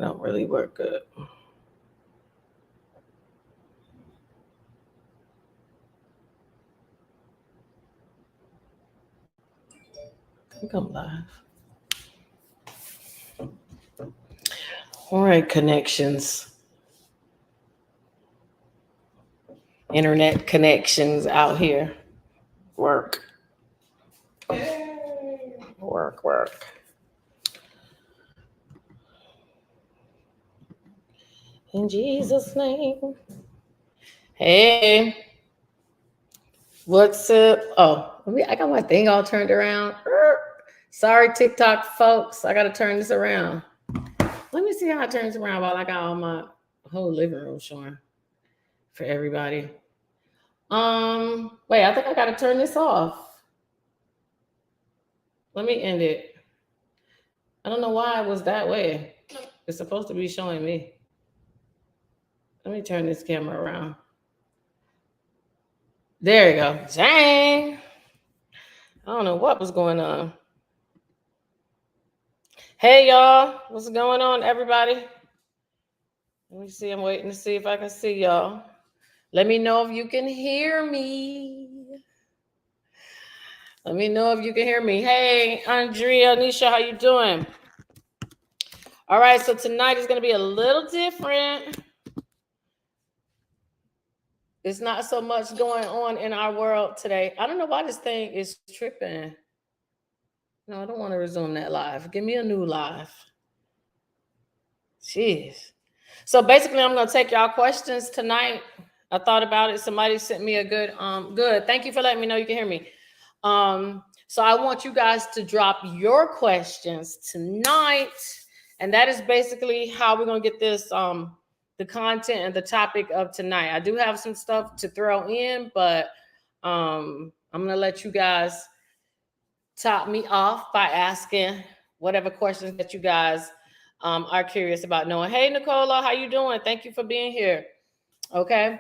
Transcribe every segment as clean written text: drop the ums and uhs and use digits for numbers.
don't really work good. I think I'm live. All right, connections. Internet connections out here. Work. Work. In Jesus' name. Hey. What's up? Oh, I got my thing all turned around. Sorry, TikTok folks. I got to turn this around. Let me see how it turns around while I got all my whole living room showing for everybody. Wait, I think I got to turn this off. Let me end it. I don't know why it was that way. It's supposed to be showing me. Let me turn this camera around. There you go. Dang. I don't know what was going on. Hey, y'all. What's going on, everybody? Let me see. I'm waiting to see if I can see y'all. Let me know if you can hear me. Let me know if you can hear me. Hey, Andrea, Nisha, how you doing? All right, so tonight is going to be a little different. It's not so much going on in our world today. I don't know why this thing is tripping. No, I don't want to resume that live. Give me a new live. Jeez. So basically, I'm going to take y'all questions tonight. I thought about it. Somebody sent me a good. Thank you for letting me know you can hear me. So I want you guys to drop your questions tonight. And that is basically how we're going to get this, the content and the topic of tonight. I do have some stuff to throw in, but I'm going to let you guys top me off by asking whatever questions that you guys are curious about knowing. Hey, Nicola, how you doing? Thank you for being here. Okay.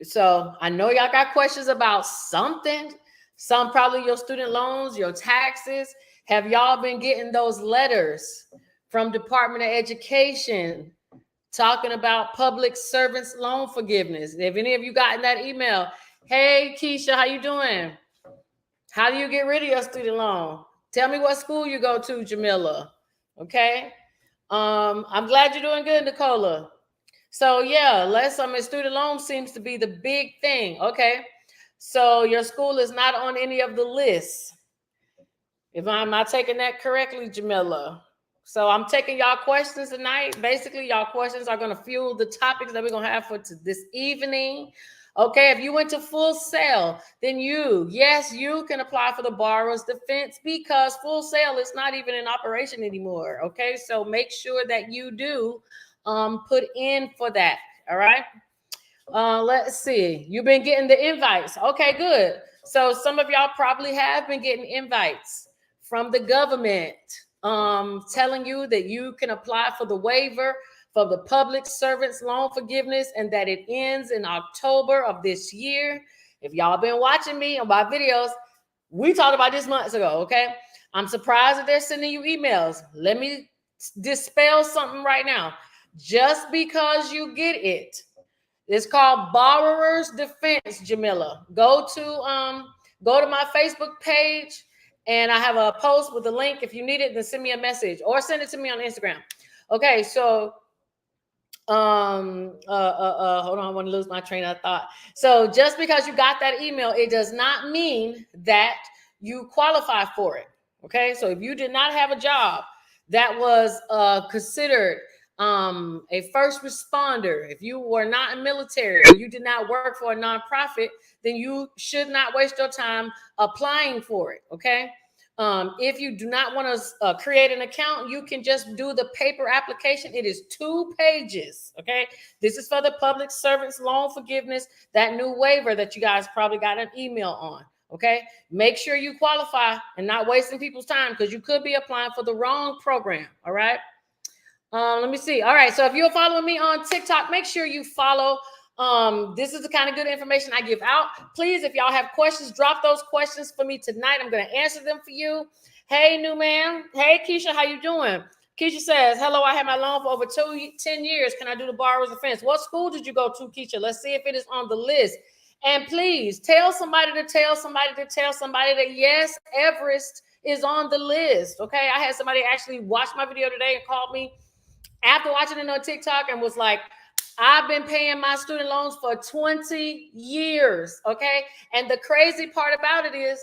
So I know y'all got questions about something. Some probably your student loans, your taxes. Have y'all been getting those letters from Department of Education talking about public servants loan forgiveness? Have any of you gotten that email? Hey, Keisha, how you doing? How do you get rid of your student loan? Tell me what school you go to, Jamila. Okay. I'm glad you're doing good, Nicola. So yeah, student loan seems to be the big thing. Okay. So your school is not on any of the lists. If I'm not taking that correctly, Jamila. So I'm taking y'all questions tonight. Basically, y'all questions are going to fuel the topics that we're going to have for this evening. Okay, if you went to Full Sail, then you can apply for the borrower's defense because Full Sail is not even in operation anymore. Okay, so make sure that you do put in for that. All right. Let's see. You've been getting the invites. Okay, good. So some of y'all probably have been getting invites from the government telling you that you can apply for the waiver for the public servants loan forgiveness and that it ends in October of this year. If y'all been watching me on my videos, we talked about this months ago, okay? I'm surprised that they're sending you emails. Let me dispel something right now. Just because you get it, it's called Borrower's Defense, Jamila. Go to my Facebook page, and I have a post with the link. If you need it, then send me a message or send it to me on Instagram. Okay, so hold on, I want to lose my train of thought. So just because you got that email, it does not mean that you qualify for it. Okay, so if you did not have a job that was considered a first responder, if you were not in military, or you did not work for a nonprofit, then you should not waste your time applying for it. Okay. If you do not want to create an account, you can just do the paper application. It is 2 pages. Okay. This is for the public servants loan forgiveness, that new waiver that you guys probably got an email on. Okay. Make sure you qualify and not wasting people's time because you could be applying for the wrong program. All right. Let me see. All right. So if you're following me on TikTok, make sure you follow. This is the kind of good information I give out. Please, if y'all have questions, drop those questions for me tonight. I'm going to answer them for you. Hey, new man. Hey, Keisha, how you doing? Keisha says, hello, I had my loan for over 10 years. Can I do the borrower's defense? What school did you go to, Keisha? Let's see if it is on the list. And please tell somebody that yes, Everest is on the list. Okay. I had somebody actually watch my video today and called me after watching it on TikTok and was like, I've been paying my student loans for 20 years. Okay. And the crazy part about it is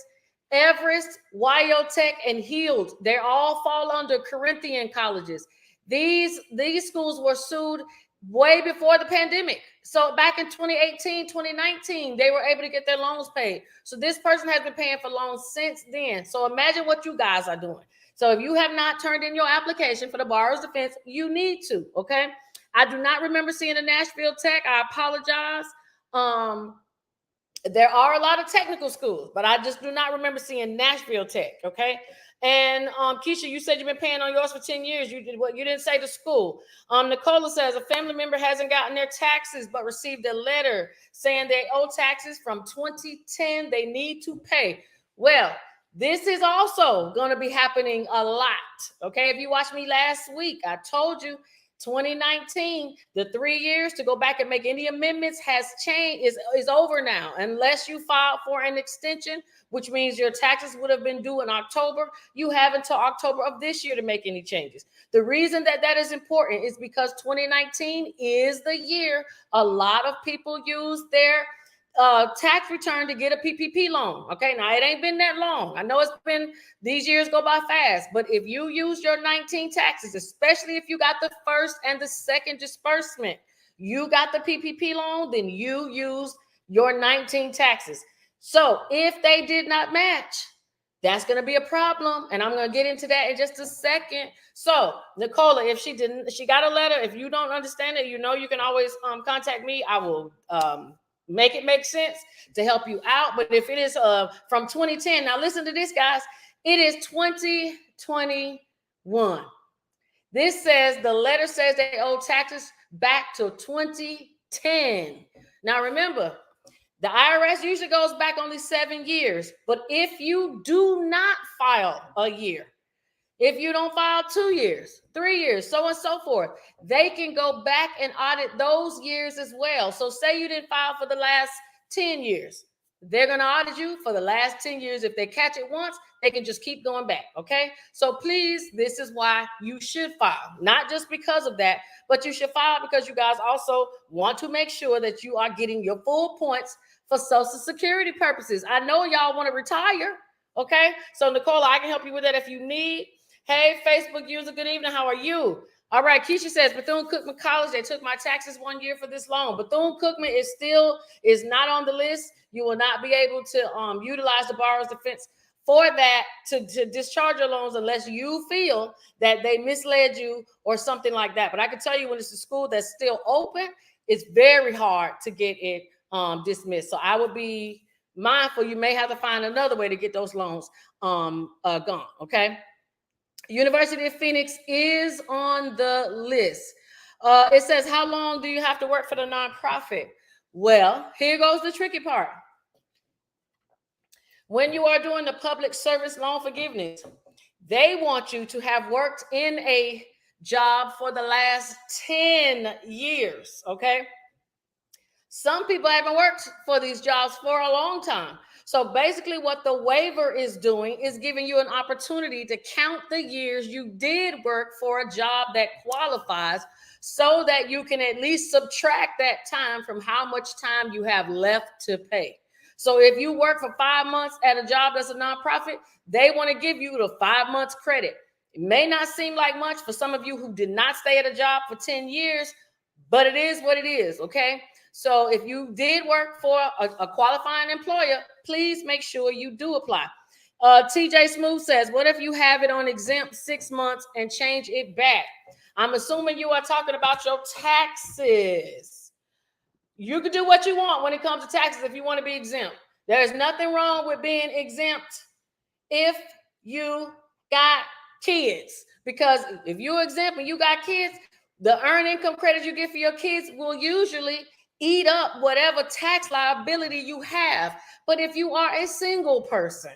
Everest, Wyotech, and Heald, they all fall under Corinthian colleges. These schools were sued way before the pandemic. So back in 2018, 2019, they were able to get their loans paid. So this person has been paying for loans since then. So imagine what you guys are doing. So if you have not turned in your application for the borrower's defense, you need to, okay? I do not remember seeing a Nashville Tech. I apologize. There are a lot of technical schools, but I just do not remember seeing Nashville Tech, okay? And Keisha, you said you've been paying on yours for 10 years. You did what? You didn't say the school. Nicola says a family member hasn't gotten their taxes but received a letter saying they owe taxes from 2010 they need to pay. Well, this is also going to be happening a lot, okay? If you watched me last week, I told you 2019, the 3 years to go back and make any amendments has changed, is over now, unless you file for an extension, which means your taxes would have been due in October. You have until October of this year to make any changes. The reason that is important is because 2019 is the year a lot of people use their tax return to get a PPP loan. Okay, now it ain't been that long. I know it's been, these years go by fast, but if you use your 19 taxes, especially if you got the first and the second disbursement, you got the PPP loan, then you use your 19 taxes. So if they did not match, that's going to be a problem. And I'm going to get into that in just a second. So Nicola, if she got a letter, if you don't understand it, you can always contact me. I will, make it make sense to help you out. But if it is from 2010, now listen to this, guys. It is 2021. This says, the letter says they owe taxes back to 2010. Now remember, the IRS usually goes back only 7 years. But if you do not file a year, if you don't file 2 years, 3 years, so on and so forth, they can go back and audit those years as well. So say you didn't file for the last 10 years. They're going to audit you for the last 10 years. If they catch it once, they can just keep going back, okay? So please, this is why you should file. Not just because of that, but you should file because you guys also want to make sure that you are getting your full points for Social Security purposes. I know y'all want to retire, okay? So Nicola, I can help you with that if you need. Hey, Facebook user, good evening. How are you? All right, Keisha says, Bethune-Cookman College, they took my taxes 1 year for this loan. Bethune-Cookman is not on the list. You will not be able to utilize the borrower's defense for that to discharge your loans unless you feel that they misled you or something like that. But I can tell you, when it's a school that's still open, it's very hard to get it dismissed. So I would be mindful. You may have to find another way to get those loans gone, okay? University of Phoenix is on the list. It says, how long do you have to work for the nonprofit? Well, here goes the tricky part. When you are doing the public service loan forgiveness, they want you to have worked in a job for the last 10 years, okay? Some people haven't worked for these jobs for a long time. So basically what the waiver is doing is giving you an opportunity to count the years you did work for a job that qualifies, so that you can at least subtract that time from how much time you have left to pay. So if you work for 5 months at a job that's a nonprofit, they want to give you the 5 months credit. It may not seem like much for some of you who did not stay at a job for 10 years, but it is what it is, okay? So if you did work for a qualifying employer, please make sure you do apply. TJ Smooth says, what if you have it on exempt 6 months and change it back? I'm assuming you are talking about your taxes. You can do what you want when it comes to taxes if you want to be exempt. There's nothing wrong with being exempt if you got kids. Because if you're exempt and you got kids, the earned income credit you get for your kids will usually eat up whatever tax liability you have. But if you are a single person,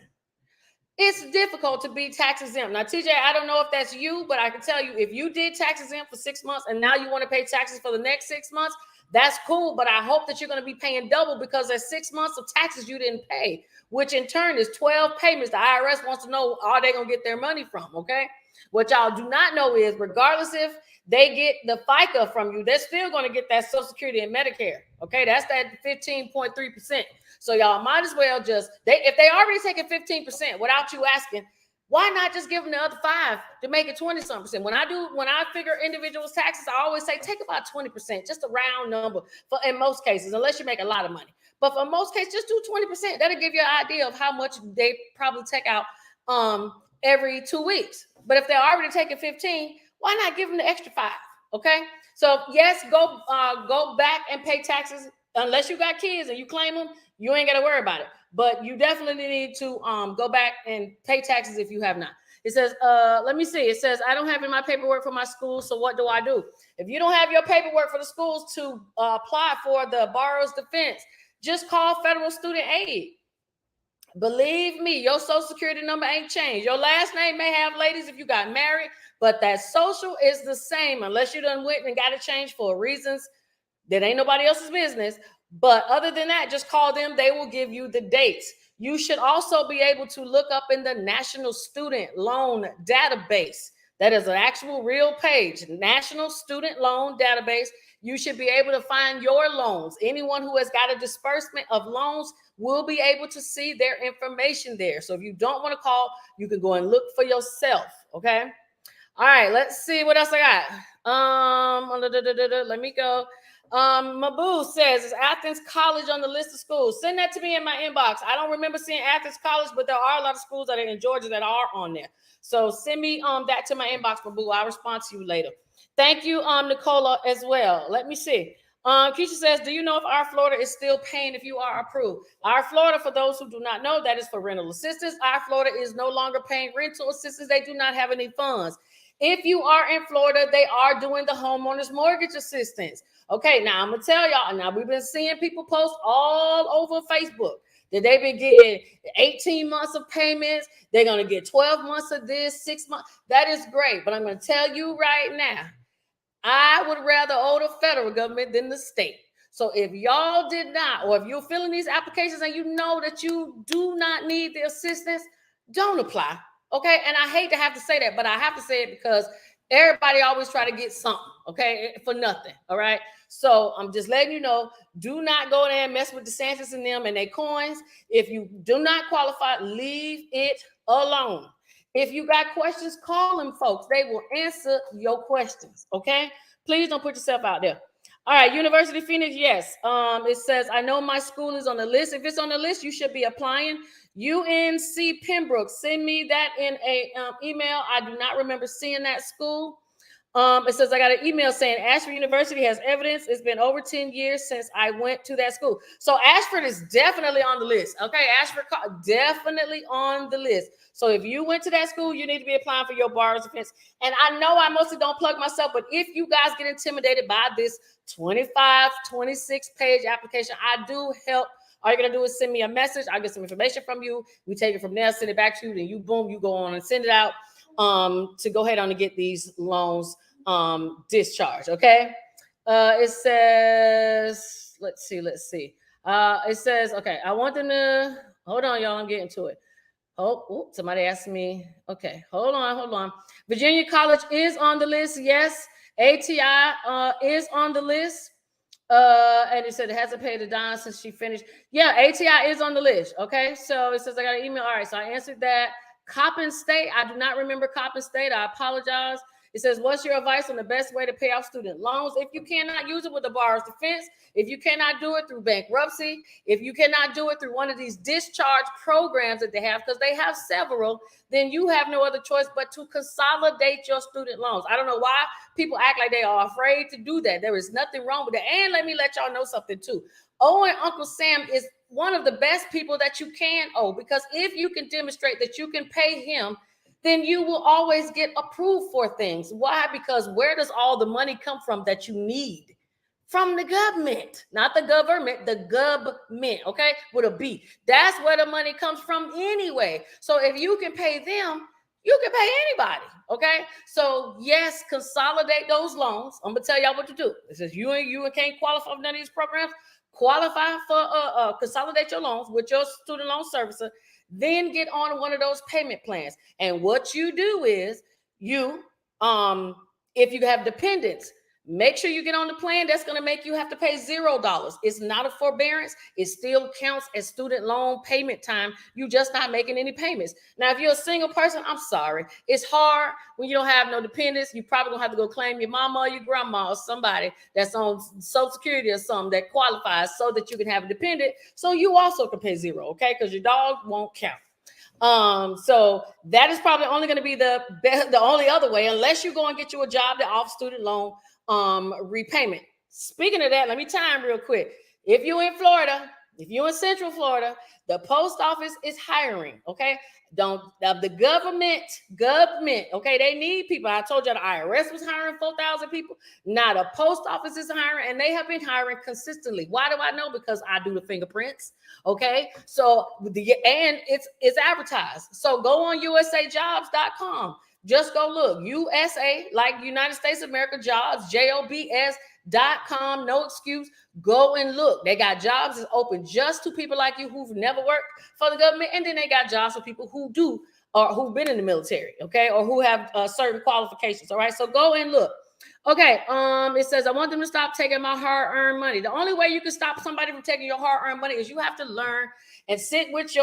It's difficult to be tax exempt. Now, TJ, I don't know if that's you, but I can tell you, if you did tax exempt for 6 months and now you want to pay taxes for the next 6 months, that's cool. But I hope that you're going to be paying double, because there's 6 months of taxes you didn't pay, which in turn is 12 payments. The IRS wants to know, are they going to get their money from? Okay. What y'all do not know is, regardless if they get the FICA from you, they're still going to get that Social Security and Medicare. Okay. That's that 15.3%. So y'all might as well if they already taking 15% without you asking, why not just give them the other 5 to make it 20-something%? When I figure individuals' taxes, I always say take about 20%, just a round number in most cases, unless you make a lot of money. But for most cases, just do 20%. That'll give you an idea of how much they probably take out every 2 weeks. But if they're already taking 15, why not give them the extra 5? Okay. So yes, go back and pay taxes. Unless you got kids and you claim them, you ain't got to worry about it. But you definitely need to go back and pay taxes if you have not. It says, let me see. It says, I don't have in my paperwork for my school, so what do I do? If you don't have your paperwork for the schools to apply for the borrower's defense, just call federal student aid. Believe me, your social security number ain't changed. Your last name may have, ladies, if you got married, but that social is the same, unless you done went and got it changed for reasons that ain't nobody else's business. But other than that, just call them. They will give you the dates. You should also be able to look up in the National Student Loan Database. That is an actual real page, National Student Loan Database. You should be able to find your loans. Anyone who has got a disbursement of loans will be able to see their information there. So if you don't want to call, you can go and look for yourself. Okay. All right. Let's see what else I got. Let me go. Mabu says, is Athens College on the list of schools? Send that to me in my inbox. I don't remember seeing Athens College, but there are a lot of schools that are in Georgia that are on there. So send me that to my inbox, Mabu. I'll respond to you later. Thank you, Nicola, as well. Let me see. Keisha says, do you know if our Florida is still paying if you are approved? Our Florida, for those who do not know, that is for rental assistance. Our Florida is no longer paying rental assistance. They do not have any funds. If you are in Florida, they are doing the homeowners mortgage assistance. Okay, now I'm going to tell y'all, now we've been seeing people post all over Facebook that they've been getting 18 months of payments. They're going to get 12 months of this, 6 months. That is great. But I'm going to tell you right now, I would rather owe the federal government than the state. So if y'all did not, or if you're filling these applications and you know that you do not need the assistance, don't apply. Okay. And I hate to have to say that, but I have to say it because everybody always try to get something, okay, for nothing. All right. So I'm just letting you know, do not go there and mess with DeSantis and them and their coins. If you do not qualify, leave it alone. If you got questions, call them, folks. They will answer your questions, okay? Please don't put yourself out there. All right, University of Phoenix, yes. It says, I know my school is on the list. If it's on the list, you should be applying. UNC Pembroke, send me that in a email. I do not remember seeing that school. It says, I got an email saying Ashford University has evidence. It's been over 10 years since I went to that school. So Ashford is definitely on the list. Okay, Ashford definitely on the list. So if you went to that school, you need to be applying for your borrower's defense. And I know I mostly don't plug myself, but if you guys get intimidated by this 25, 26 page application, I do help. All you're going to do is send me a message. I'll get some information from you. We take it from there, send it back to you. Then you, boom, you go on and send it out to go ahead on and get these loans discharged. Okay. It says, let's see. It says, okay, I want them to, hold on, y'all. I'm getting to it. Oh, somebody asked me. Okay, hold on. Virginia College is on the list. Yes. ATI is on the list. And it said it hasn't paid a dime since she finished. Yeah, ATI is on the list. Okay, so it says I got an email. All right, so I answered that. Coppin State, I do not remember Coppin State. I apologize. It says, what's your advice on the best way to pay off student loans? If you cannot use it with the borrower's defense, if you cannot do it through bankruptcy, if you cannot do it through one of these discharge programs that they have, because they have several, then you have no other choice but to consolidate your student loans. I don't know why people act like they are afraid to do that. There is nothing wrong with that. And let me let y'all know something too. Owing Uncle Sam is one of the best people that you can owe, because if you can demonstrate that you can pay him, then you will always get approved for things. Why? Because where does all the money come from that you need from the government, not the government, the government, okay, with a B. That's where the money comes from anyway. So if you can pay them, you can pay anybody, okay? So yes, consolidate those loans. I'm gonna tell y'all what to do. It says you can't qualify for none of these programs. Qualify for consolidate your loans with your student loan servicer. Then get on one of those payment plans. And what you do is you, if you have dependents, make sure you get on the plan that's going to make you have to pay $0. It's not a forbearance. It still counts as student loan payment time. You're just not making any payments. Now, if you're a single person, I'm sorry. It's hard when you don't have no dependents. You probably gonna have to go claim your mama or your grandma or somebody that's on Social Security or something that qualifies so that you can have a dependent. So you also can pay $0, okay? Because your dog won't count. So that is probably only going to be the only other way, unless you go and get you a job that offers student loan repayment. Speaking of that, let me time real quick. If you're in Florida, if you're in Central Florida, the post office is hiring. Okay, the government. Okay, they need people. I told you the IRS was hiring 4,000 people. Now the post office is hiring, and they have been hiring consistently. Why do I know? Because I do the fingerprints. Okay, so and it's advertised. So go on usajobs.com. Just go look. USA, like United States of America, jobs, jobs.com, no excuse. Go and look. They got jobs that's open just to people like you who've never worked for the government. And then they got jobs for people who do or who've been in the military, okay, or who have certain qualifications. All right, so go and look. Okay, it says, I want them to stop taking my hard-earned money. The only way you can stop somebody from taking your hard-earned money is you have to learn and sit with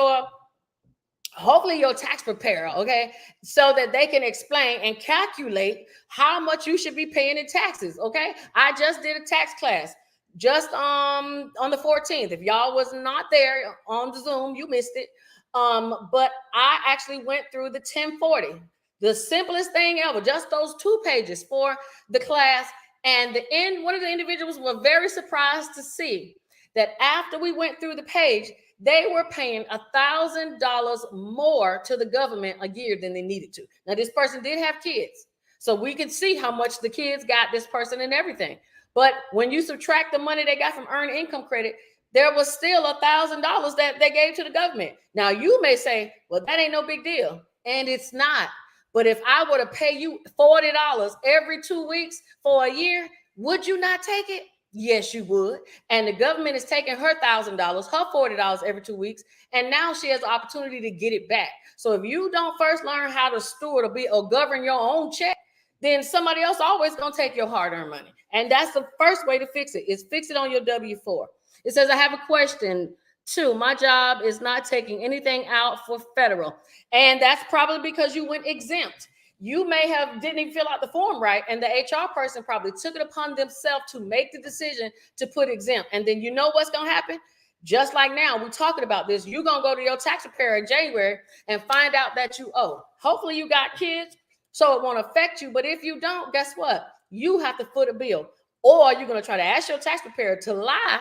hopefully your tax preparer, okay, so that they can explain and calculate how much you should be paying in taxes, okay? I just did a tax class just on the 14th. If y'all was not there on the Zoom, you missed it. But I actually went through the 1040, the simplest thing ever, just those 2 pages for the class. And one of the individuals were very surprised to see that after we went through the page, they were paying $1,000 more to the government a year than they needed to. Now, this person did have kids, so we could see how much the kids got this person and everything. But when you subtract the money they got from earned income credit, there was still $1,000 that they gave to the government. Now, you may say, well, that ain't no big deal. And it's not. But if I were to pay you $40 every 2 weeks for a year, would you not take it? Yes, you would. And the government is taking her $1,000, her $40 every 2 weeks, and now she has the opportunity to get it back. So if you don't first learn how to steward or govern your own check, then somebody else always gonna take your hard-earned money. And that's the first way to fix it, is fix it on your W-4. It says, I have a question too. My job is not taking anything out for federal. And that's probably because you went exempt. You may have didn't even fill out the form right, and the HR person probably took it upon themselves to make the decision to put exempt. And then you know what's going to happen? Just like now, we're talking about this. You're going to go to your tax preparer in January and find out that you owe. Hopefully you got kids, so it won't affect you. But if you don't, guess what? You have to foot a bill. Or you're going to try to ask your tax preparer to lie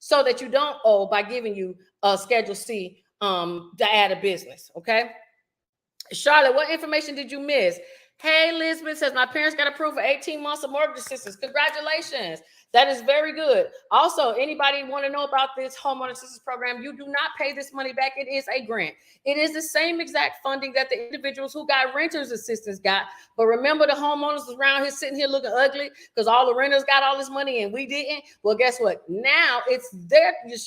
so that you don't owe by giving you a Schedule C to add a business, okay? Charlotte, what information did you miss? Hey, Elizabeth says, my parents got approved for 18 months of mortgage assistance. Congratulations. That is very good. Also, anybody want to know about this homeowner assistance program? You do not pay this money back. It is a grant. It is the same exact funding that the individuals who got renters assistance got. But remember, the homeowners around here sitting here looking ugly because all the renters got all this money and we didn't. Well, guess what? Now it's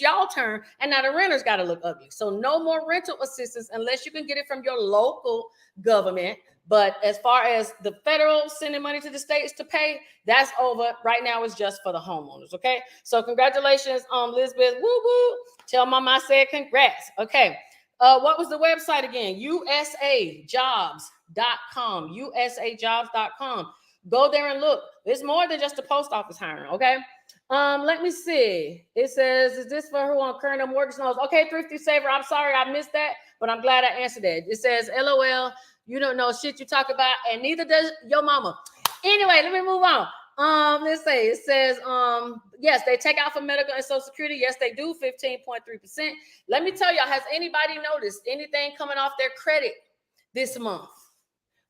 y'all turn, and now the renters got to look ugly. So no more rental assistance unless you can get it from your local government. But as far as the federal sending money to the states to pay, that's over. Right now, it's just for the homeowners, okay? So congratulations, Elizabeth. Woo, woo. Tell mama I said congrats. Okay. What was the website again? usajobs.com. usajobs.com. Go there and look. It's more than just the post office hiring, okay? Let me see. It says, is this for who on current mortgage loans? Okay, Thrifty Saver. I'm sorry I missed that, but I'm glad I answered that. It says, LOL. You don't know shit you talk about, and neither does your mama. Anyway, let me move on. Let's say it says, yes, they take out for medical and Social Security. Yes, they do, 15.3%. Let me tell y'all, has anybody noticed anything coming off their credit this month?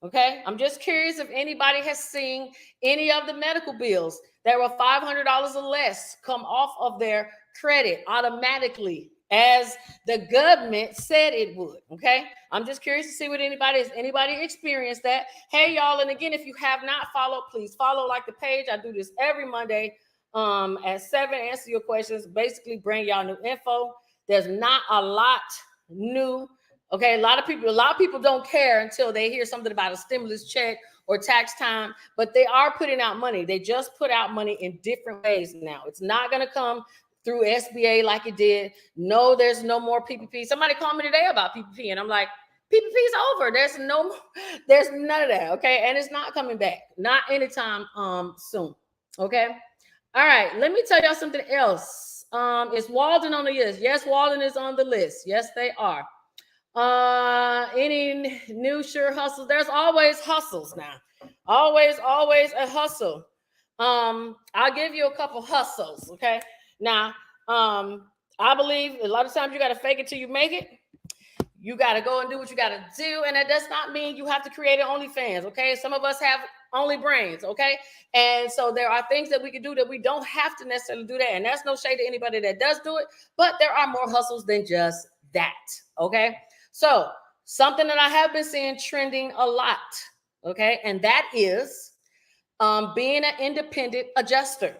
Okay, I'm just curious if anybody has seen any of the medical bills that were $500 or less come off of their credit automatically, as the government said it would. Okay, I'm just curious to see what has anybody experienced that. Hey y'all, and again, if you have not followed, please follow, like the page. I do this every Monday at 7, answer your questions, basically bring y'all new info. There's not a lot new. Okay, a lot of people don't care until they hear something about a stimulus check or tax time, but they are putting out money. They just put out money in different ways now. It's not going to come through SBA like it did. No, there's no more PPP. Somebody called me today about PPP, and I'm like, PPP's over. There's none of that. Okay, and it's not coming back, not anytime soon. Okay, all right. Let me tell y'all something else. Is Walden on the list? Yes, Walden is on the list. Yes, they are. Any new sure hustles? There's always hustles now. Always a hustle. I'll give you a couple hustles. Okay. Now, I believe a lot of times you got to fake it till you make it. You got to go and do what you got to do. And that does not mean you have to create an OnlyFans. Okay. Some of us have only brains. Okay. And so there are things that we can do that we don't have to necessarily do that. And that's no shade to anybody that does do it, but there are more hustles than just that. Okay. So something that I have been seeing trending a lot, okay, and that is being an independent adjuster.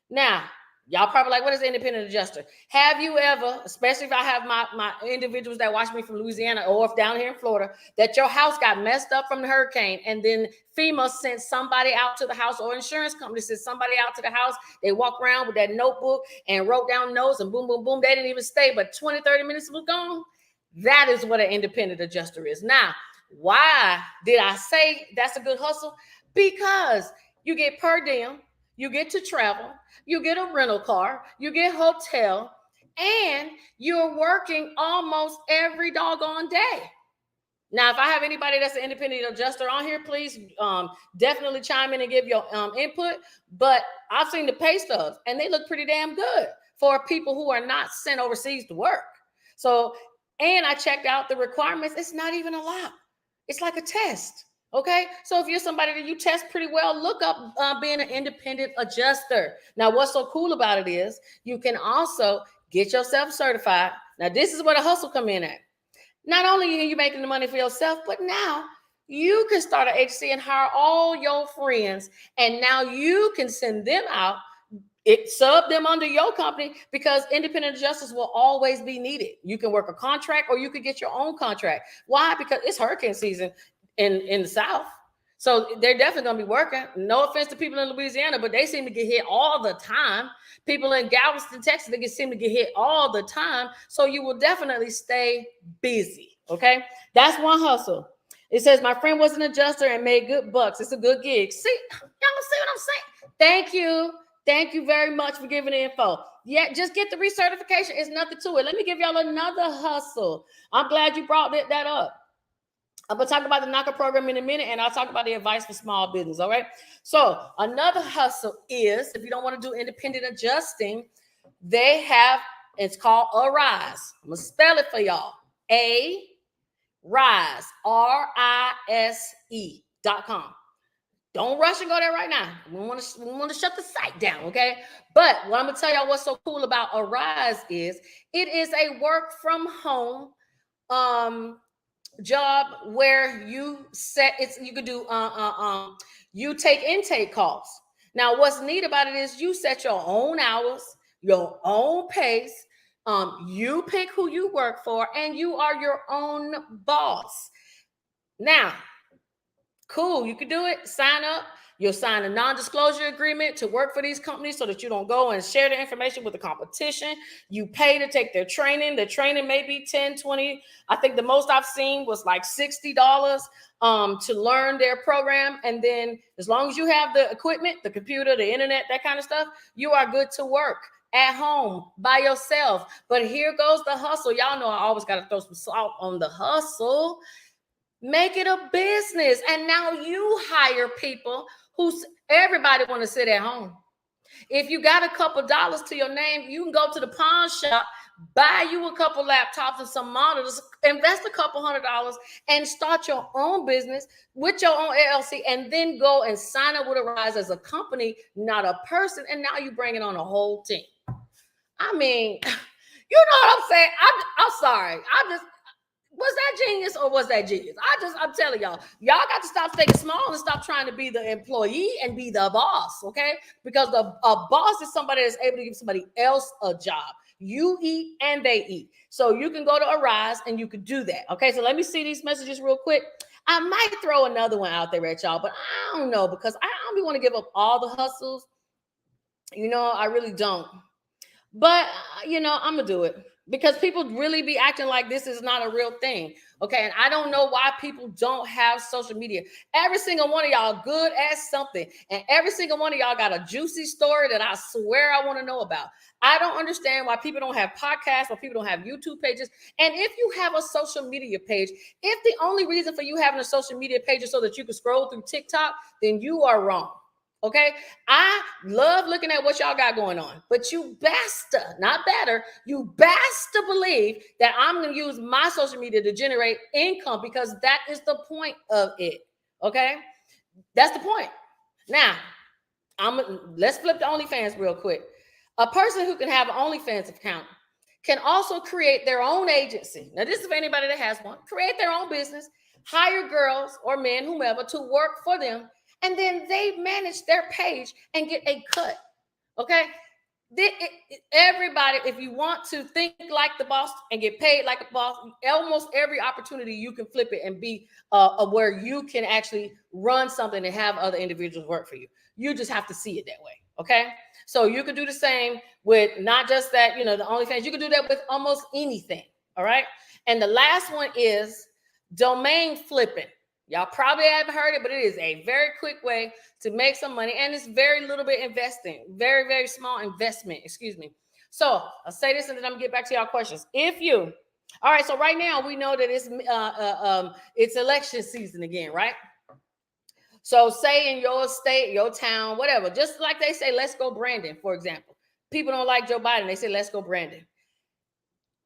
Now, y'all probably like, what is an independent adjuster? Have you ever, especially if I have my individuals that watch me from Louisiana or if down here in Florida, that your house got messed up from the hurricane and then FEMA sent somebody out to the house, or insurance company sent somebody out to the house. They walk around with that notebook and wrote down notes and boom, boom, boom. They didn't even stay, but 20, 30 minutes was gone. That is what an independent adjuster is. Now, why did I say that's a good hustle? Because you get per diem, you get to travel, you get a rental car, you get hotel, and you're working almost every doggone day. Now, if I have anybody that's an independent adjuster on here, please definitely chime in and give your input. But I've seen the pay stubs, and they look pretty damn good for people who are not sent overseas to work. So, and I checked out the requirements. It's not even a lot. It's like a test. Okay. So if you're somebody that you test pretty well, look up being an independent adjuster. Now, what's so cool about it is you can also get yourself certified. Now, this is where the hustle come in at. Not only are you making the money for yourself, but now you can start an agency and hire all your friends. And now you can send them out, sub them under your company, because independent adjusters will always be needed. You can work a contract or you could get your own contract. Why? Because it's hurricane season in the South. So they're definitely going to be working. No offense to people in Louisiana, but they seem to get hit all the time. People in Galveston, Texas, they seem to get hit all the time. So you will definitely stay busy. Okay. That's one hustle. It says, my friend was an adjuster and made good bucks. It's a good gig. See, y'all see what I'm saying? Thank you. Thank you very much for giving the info. Yeah, just get the recertification. It's nothing to it. Let me give y'all another hustle. I'm glad you brought that up. I'm going to talk about the Naca program in a minute, and I'll talk about the advice for small business, all right? So another hustle is, if you don't want to do independent adjusting, they have, it's called Arise. I'm going to spell it for y'all. Rise, RISE.com. Don't rush and go there right now. We want to shut the site down, okay? But what I'm going to tell y'all what's so cool about Arise is it is a work from home job where you could do you take intake calls. Now, what's neat about it is you set your own hours, your own pace. You pick who you work for, and you are your own boss. Now, cool, you can do it. Sign up. You'll sign a non-disclosure agreement to work for these companies so that you don't go and share the information with the competition. You pay to take their training. The training may be 10, 20. I think the most I've seen was like $60 to learn their program. And then as long as you have the equipment, the computer, the internet, that kind of stuff, you are good to work at home by yourself. But here goes the hustle. Y'all know I always got to throw some salt on the hustle. Make it a business. And now you hire people everybody want to sit at home. If you got a couple dollars to your name, you can go to the pawn shop, buy you a couple laptops and some monitors, invest a couple $100 and start your own business with your own LLC, and then go and sign up with Arise as a company, not a person. And now you bring it on a whole team. I mean, you know what I'm saying? I'm sorry. Was that genius or was that genius? I'm telling y'all got to stop thinking small and stop trying to be the employee and be the boss, okay? Because a boss is somebody that's able to give somebody else a job. You eat and they eat. So you can go to Arise and you can do that, okay? So let me see these messages real quick. I might throw another one out there at y'all, but I don't know, because I don't want to give up all the hustles. You know, I really don't. But, you know, I'm going to do it because people really be acting like this is not a real thing. Okay. And I don't know why people don't have social media. Every single one of y'all good at something. And every single one of y'all got a juicy story that I swear I want to know about. I don't understand why people don't have podcasts, why people don't have YouTube pages. And if you have a social media page, if the only reason for you having a social media page is so that you can scroll through TikTok, then you are wrong. Okay, I love looking at what y'all got going on, but you best, not better, you best to believe that I'm going to use my social media to generate income, because that is the point of it. Okay, that's the point. Now, let's flip to OnlyFans real quick. A person who can have an OnlyFans account can also create their own agency. Now, this is for anybody that has one. Create their own business, hire girls or men, whomever, to work for them. And then they manage their page and get a cut. Okay. Everybody, if you want to think like the boss and get paid like a boss, almost every opportunity you can flip it and be where you can actually run something and have other individuals work for you. You just have to see it that way. Okay. So you can do the same with not just that, you know, the OnlyFans. You can do that with almost anything. All right. And the last one is domain flipping. Y'all probably haven't heard it, but it is a very quick way to make some money. And it's very little bit investing, very, very small investment, excuse me. So I'll say this and then I'm gonna get back to y'all questions. All right, so right now we know that it's election season again, right? So say in your state, your town, whatever, just like they say, let's go Brandon, for example. People don't like Joe Biden. They say, let's go Brandon.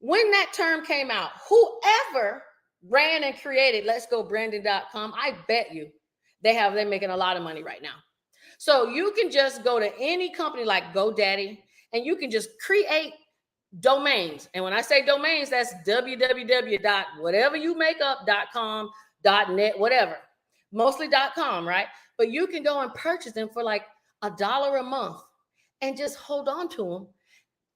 When that term came out, whoever ran and created let's go Brandon.com, I bet you they're making a lot of money right now. So you can just go to any company like GoDaddy and you can just create domains. And when I say domains, that's www.whateveryoumakeup.com, .net, whatever. Mostly .com, right? But you can go and purchase them for like $1 a month and just hold on to them.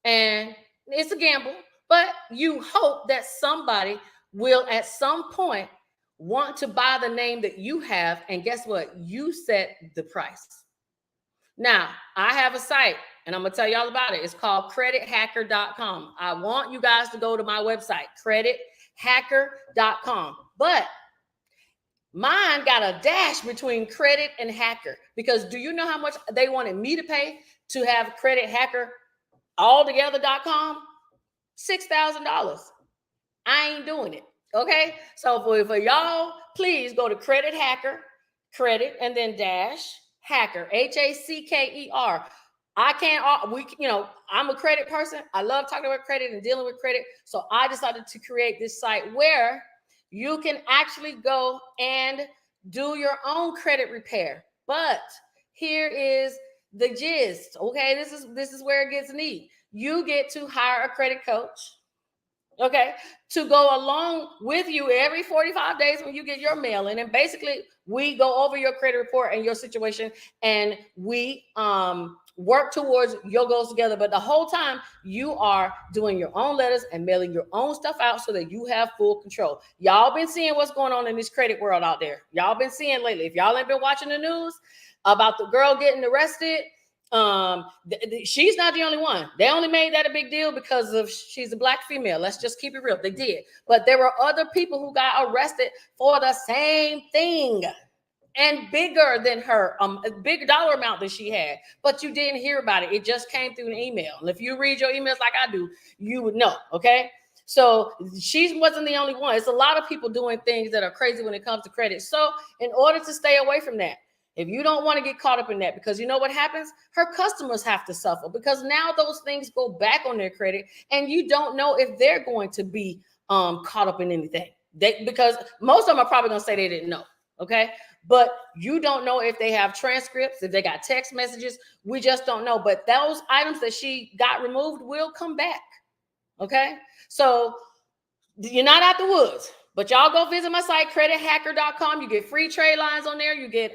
And it's a gamble, but you hope that somebody will at some point want to buy the name that you have. And guess what? You set the price. Now, I have a site and I'm going to tell you all about it. It's called credithacker.com. I want you guys to go to my website, credithacker.com. But mine got a dash between credit and hacker, because do you know how much they wanted me to pay to have Credit Hacker altogether.com? $6,000. I ain't doing it. Okay. So for y'all, please go to Credit Hacker, credit, and then dash hacker, HACKER. I'm a credit person. I love talking about credit and dealing with credit. So I decided to create this site where you can actually go and do your own credit repair. But here is the gist. Okay. This is where it gets neat. You get to hire a credit coach, okay, to go along with you every 45 days when you get your mail in. And basically, we go over your credit report and your situation, and we work towards your goals together. But the whole time, you are doing your own letters and mailing your own stuff out so that you have full control. Y'all been seeing what's going on in this credit world out there. Y'all been seeing lately. If y'all ain't been watching the news about the girl getting arrested, she's not the only one. They only made that a big deal because of she's a Black female. Let's just keep it real. They did. But there were other people who got arrested for the same thing and bigger than her, a big dollar amount that she had, but you didn't hear about it. It just came through an email. And if you read your emails like I do, you would know. Okay. So she wasn't the only one. It's a lot of people doing things that are crazy when it comes to credit. So in order to stay away from that, If you don't want to get caught up in that, because you know what happens? Her customers have to suffer, because now those things go back on their credit, and you don't know if they're going to be caught up in anything. Because most of them are probably going to say they didn't know. Okay. But you don't know if they have transcripts, if they got text messages. We just don't know. But those items that she got removed will come back. Okay. So you're not out the woods, but y'all go visit my site, credithacker.com. You get free trade lines on there. You get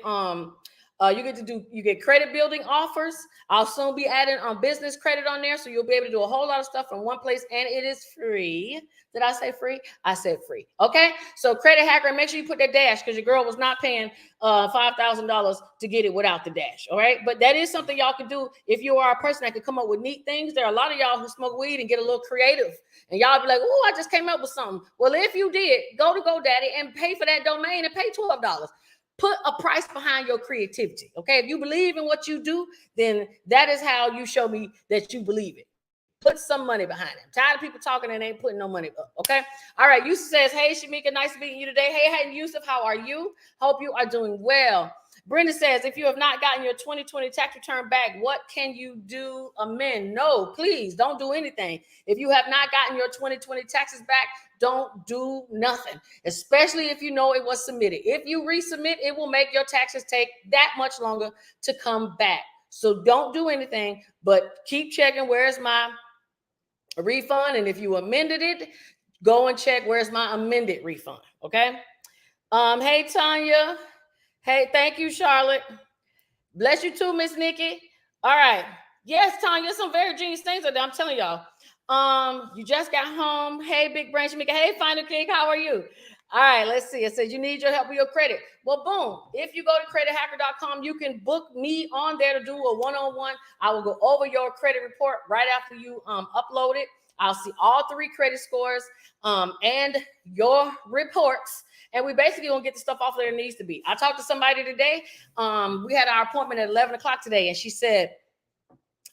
you get credit building offers. I'll soon be adding business credit on there, so you'll be able to do a whole lot of stuff from one place, and it is free. Did I say free? I said free. Okay, so Credit Hacker, make sure you put that dash, because your girl was not paying $5,000 to get it without the dash. All right, but that is something y'all can do if you are a person that can come up with neat things. There are a lot of y'all who smoke weed and get a little creative, and y'all be like, "Oh, I just came up with something." Well, if you did, go to GoDaddy and pay for that domain and pay $12. Put a price behind your creativity. Okay. If you believe in what you do, then that is how you show me that you believe it. Put some money behind it. I'm tired of people talking and ain't putting no money up. Okay. All right. Yusuf says, "Hey, Shamika, nice meeting you today." Hey, Yusuf, how are you? Hope you are doing well. Brenda says, "If you have not gotten your 2020 tax return back, what can you do? Amend?" No, please don't do anything. If you have not gotten your 2020 taxes back, don't do nothing, especially if you know it was submitted. If you resubmit, it will make your taxes take that much longer to come back. So don't do anything, but keep checking, where's my refund? And if you amended it, go and check, where's my amended refund. Okay. Hey, Tanya. Hey, thank you, Charlotte. Bless you too, Miss Nikki. All right. Yes, Tanya, some very genius things that I'm telling y'all. You just got home. Hey, Big Brain Shamika. Hey, Final Kick, how are you? All right, let's see. It says you need your help with your credit. Well, boom. If you go to credithacker.com, you can book me on there to do a one-on-one. I will go over your credit report right after you upload it. I'll see all 3 credit scores and your reports. And we basically gonna get the stuff off there it needs to be. I talked to somebody today. We had our appointment at 11 o'clock today, and she said,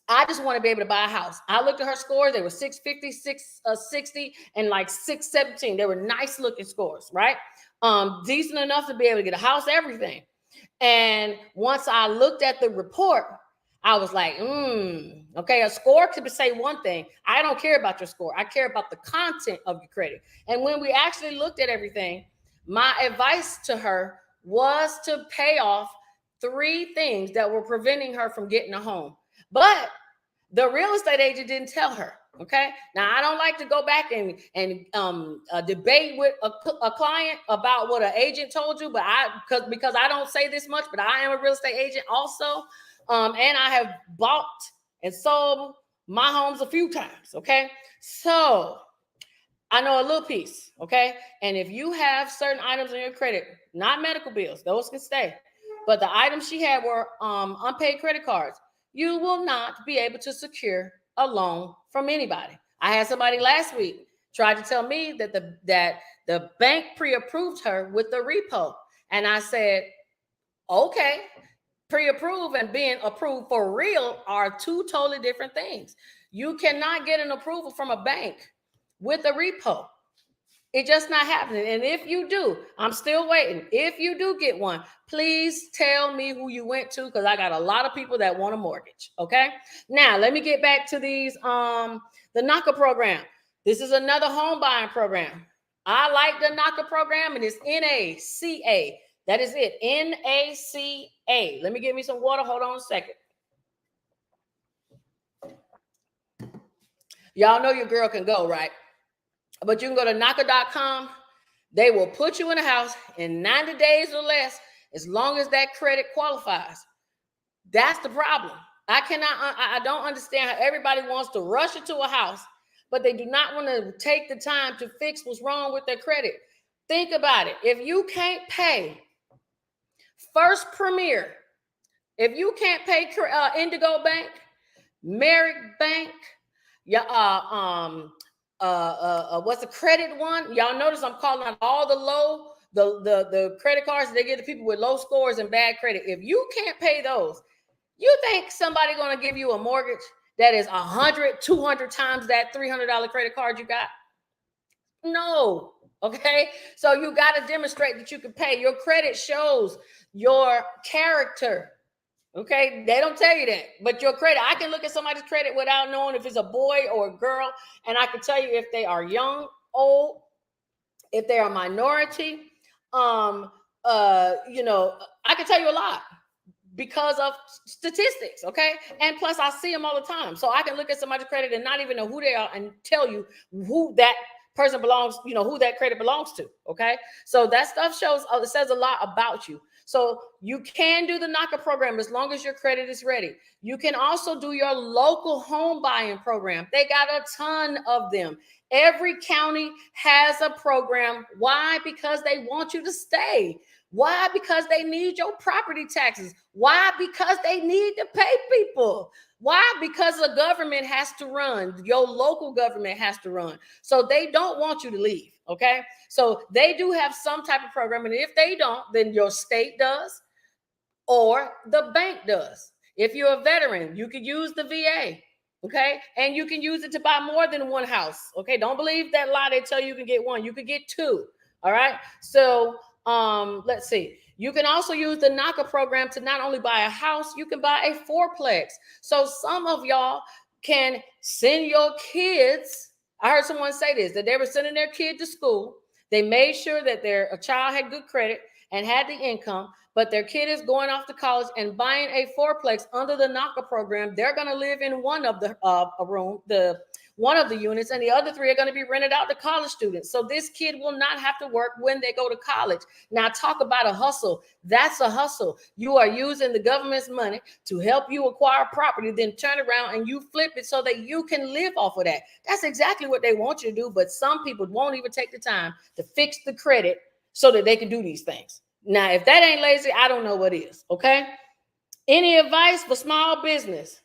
"I just want to be able to buy a house." I looked at her scores. They were 650, 660, and like 617. They were nice looking scores, right? Decent enough to be able to get a house, everything. And once I looked at the report, I was like, okay, a score could say one thing. I don't care about your score. I care about the content of your credit. And when we actually looked at everything, my advice to her was to pay off 3 things that were preventing her from getting a home. But the real estate agent didn't tell her. Okay. Now, I don't like to go back and debate with a client about what an agent told you, but because I don't say this much, but I am a real estate agent also. And I have bought and sold my homes a few times. Okay. So I know a little piece. Okay. And if you have certain items on your credit, not medical bills, those can stay. But the items she had were unpaid credit cards. You will not be able to secure a loan from anybody. I had somebody last week try to tell me that the bank pre-approved her with the repo. And I said, okay, pre-approved and being approved for real are 2 totally different things. You cannot get an approval from a bank with a repo. It's just not happening. And if you do, I'm still waiting. If you do get one, please tell me who you went to, because I got a lot of people that want a mortgage. Okay. Now let me get back to these. The Naca program. This is another home buying program. I like the Naca program, and it's NACA. That is it. NACA. Let me get me some water. Hold on a second. Y'all know your girl can go, right? But you can go to Naca.com. They will put you in a house in 90 days or less, as long as that credit qualifies. That's the problem. I don't understand how everybody wants to rush into a house, but they do not want to take the time to fix what's wrong with their credit. Think about it. If you can't pay First Premier, if you can't pay Indigo Bank, Merrick Bank, what's the credit one? Y'all notice I'm calling out all the credit cards that they give to people with low scores and bad credit. If you can't pay those, you think somebody going to give you a mortgage that is 100, 200 times that $300 credit card you got? No. Okay. So you got to demonstrate that you can pay. Your credit shows your character. Okay. They don't tell you that, but your credit, I can look at somebody's credit without knowing if it's a boy or a girl. And I can tell you if they are young, old, if they are a minority. You know, I can tell you a lot because of statistics, okay? And plus I see them all the time. So I can look at somebody's credit and not even know who they are and tell you who that person belongs, you know, who that credit belongs to, okay? So that stuff shows, it says a lot about you. So you can do the Naca program as long as your credit is ready. You can also do your local home buying program. They got a ton of them. Every county has a program. Why? Because they want you to stay. Why? Because they need your property taxes. Why? Because they need to pay people. Why? Because the government has to run. Your local government has to run. So they don't want you to leave. Okay. So they do have some type of program. And if they don't, then your state does or the bank does. If you're a veteran, you could use the VA. Okay. And you can use it to buy more than one house. Okay. Don't believe that lie. They tell you can get one. You could get two. All right. So let's see. You can also use the Naca program to not only buy a house, you can buy a fourplex. So some of y'all can send your kids. I heard someone say this, that they were sending their kid to school. They made sure that a child had good credit and had the income, but their kid is going off to college and buying a fourplex under the Naca program. They're going to live in one of the one of the units, and the other three are going to be rented out to college students. So this kid will not have to work when they go to college. Now, talk about a hustle. That's a hustle. You are using the government's money to help you acquire property, then turn around and you flip it so that you can live off of that. That's exactly what they want you to do, but some people won't even take the time to fix the credit so that they can do these things. Now, if that ain't lazy, I don't know what is, okay? Any advice for small business?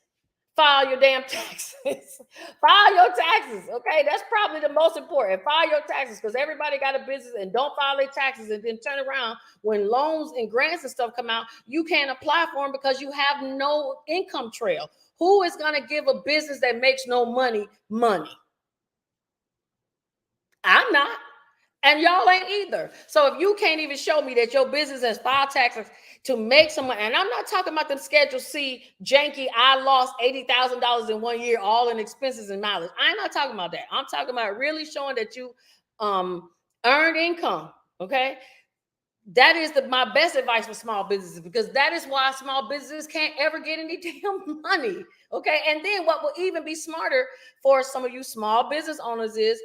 File your damn taxes. File your taxes, okay? That's probably the most important. File your taxes, because everybody got a business and don't file their taxes and then turn around when loans and grants and stuff come out, you can't apply for them because you have no income trail. Who is going to give a business that makes no money money? I'm not. And y'all ain't either. So if you can't even show me that your business has filed taxes to make some money, and I'm not talking about them Schedule C janky, I lost $80,000 in 1 year, all in expenses and mileage. I'm not talking about that. I'm talking about really showing that you earned income. Okay. That is my best advice for small businesses, because that is why small businesses can't ever get any damn money. Okay. And then what will even be smarter for some of you small business owners is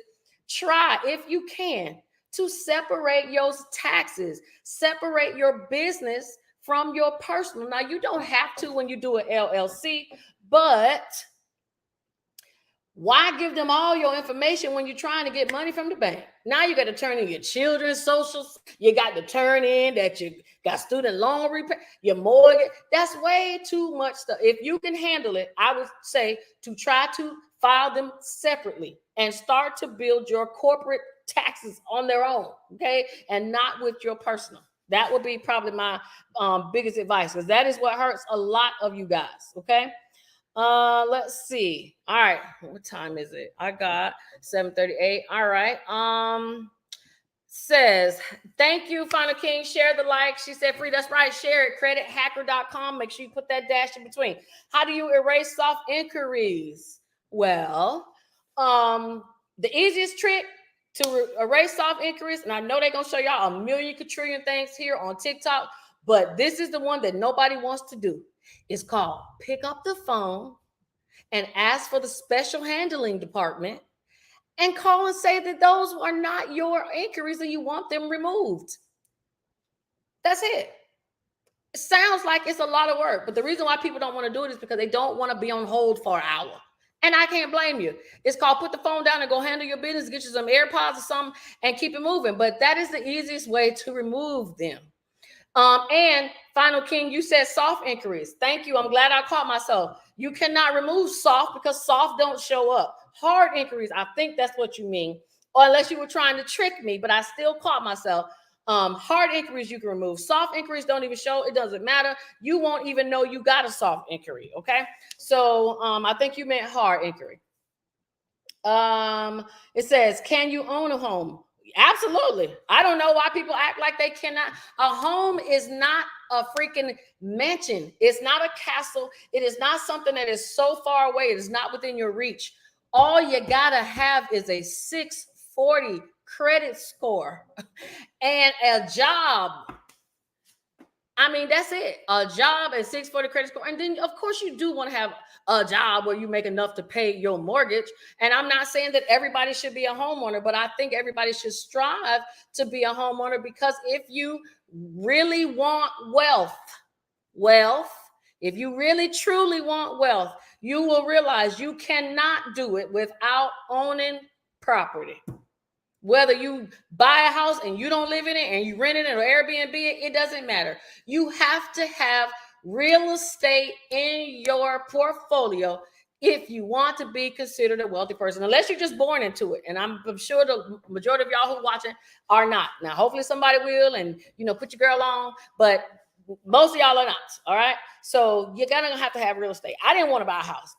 try, if you can, to separate your taxes, separate your business from your personal. Now, you don't have to when you do an LLC, but why give them all your information when you're trying to get money from the bank? Now you got to turn in your children's socials. You got to turn in that you got student loan repay, your mortgage. That's way too much stuff. If you can handle it, I would say to try to file them separately and start to build your corporate taxes on their own, okay? And not with your personal. That would be probably my biggest advice, because that is what hurts a lot of you guys, okay? Let's see. All right, what time is it? I got 7:38. All right. Says, thank you, Final King. Share the like. She said free. That's right. Share it. Credithacker.com. Make sure you put that dash in between. How do you erase soft inquiries? Well, the easiest trick to erase soft inquiries, and I know they're gonna show y'all a million quadrillion things here on TikTok, but this is the one that nobody wants to do. It's called pick up the phone and ask for the special handling department and call and say that those are not your inquiries and you want them removed. That's it. It sounds like it's a lot of work, but the reason why people don't want to do it is because they don't want to be on hold for an hour. And I can't blame you. It's called put the phone down and go handle your business, get you some AirPods or something and keep it moving. But that is the easiest way to remove them. And Final King, you said soft inquiries. Thank you. I'm glad I caught myself. You cannot remove soft because soft don't show up. Hard inquiries, I think that's what you mean. Or unless you were trying to trick me, but I still caught myself. Hard inquiries you can remove. Soft inquiries don't even show. It doesn't matter. You won't even know you got a soft inquiry. Okay. So I think you meant hard inquiry. It says, can you own a home? Absolutely. I don't know why people act like they cannot. A home is not a freaking mansion. It's not a castle. It is not something that is so far away. It is not within your reach. All you gotta have is a 640 credit score and a job. I mean, that's it. A job and 640 credit score. And then, of course, you do want to have a job where you make enough to pay your mortgage. And I'm not saying that everybody should be a homeowner, but I think everybody should strive to be a homeowner, because if you really want wealth, if you really truly want wealth, you will realize you cannot do it without owning property. Whether you buy a house and you don't live in it and you rent it or Airbnb it doesn't matter. You have to have real estate in your portfolio if you want to be considered a wealthy person, unless you're just born into it. And I'm sure the majority of y'all who are watching are not. Now, hopefully somebody will, and put your girl on, but most of y'all are not. All right. So you're gonna have to have real estate. I didn't want to buy a house.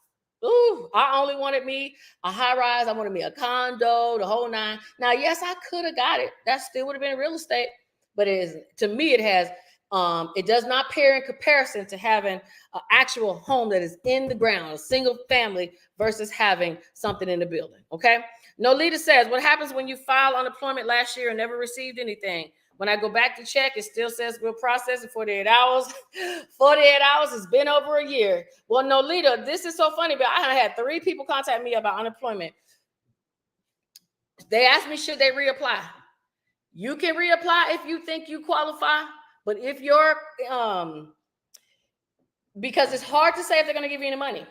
Ooh, I only wanted me a high rise. I wanted me a condo, the whole nine. Now, yes, I could have got it. That still would have been real estate, but to me, it does not pair in comparison to having an actual home that is in the ground, a single family, versus having something in the building. Okay. Nolita says, what happens when you filed unemployment last year and never received anything? When I go back to check, it still says we'll process in 48 hours. 48 hours has been over a year. Well, Nolita, this is so funny, but I had 3 people contact me about unemployment. They asked me, should they reapply? You can reapply if you think you qualify, but if you're, because it's hard to say if they're going to give you any money.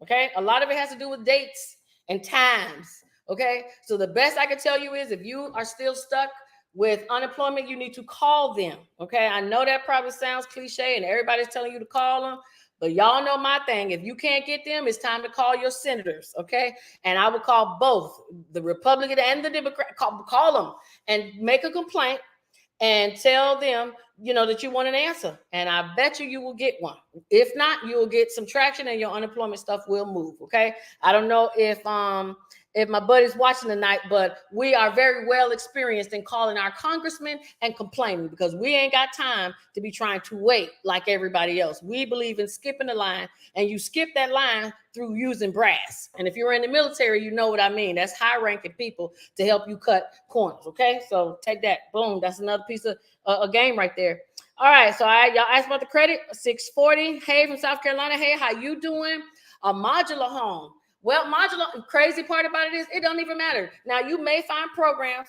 Okay. A lot of it has to do with dates and times. Okay. So the best I can tell you is if you are still stuck with unemployment, you need to call them. Okay. I know that probably sounds cliche and everybody's telling you to call them, but y'all know my thing. If you can't get them, it's time to call your senators. Okay. And I would call both the Republican and the Democrat, call them and make a complaint and tell them, that you want an answer. And I bet you will get one. If not, you'll get some traction and your unemployment stuff will move. Okay. I don't know if my buddy's watching tonight, but we are very well experienced in calling our congressmen and complaining, because we ain't got time to be trying to wait like everybody else. We believe in skipping the line, and you skip that line through using brass. And if you're in the military, you know what I mean. That's high-ranking people to help you cut corners. Okay, so take that. Boom. That's another piece of a game right there. All right, so y'all asked about the credit. 640. Hey, from South Carolina. Hey, how you doing? A modular home. Well, modular, crazy part about it is it don't even matter. Now, you may find programs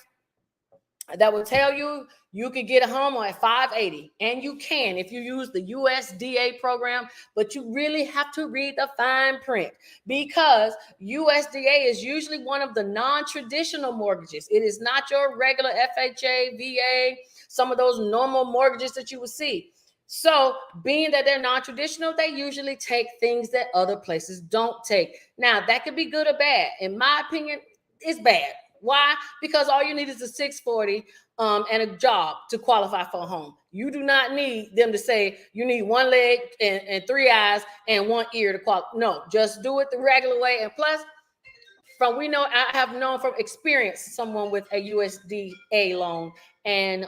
that will tell you you can get a home at 580, and you can if you use the USDA program, but you really have to read the fine print, because USDA is usually one of the non-traditional mortgages. It is not your regular FHA, VA, some of those normal mortgages that you would see. So being that they're non-traditional, they usually take things that other places don't take. Now, that could be good or bad. In my opinion, it's bad. Why? Because all you need is a 640 and a job to qualify for a home. You do not need them to say you need 1 leg and 3 eyes and 1 ear to qualify. No, just do it the regular way. And plus, I have known from experience someone with a USDA loan, and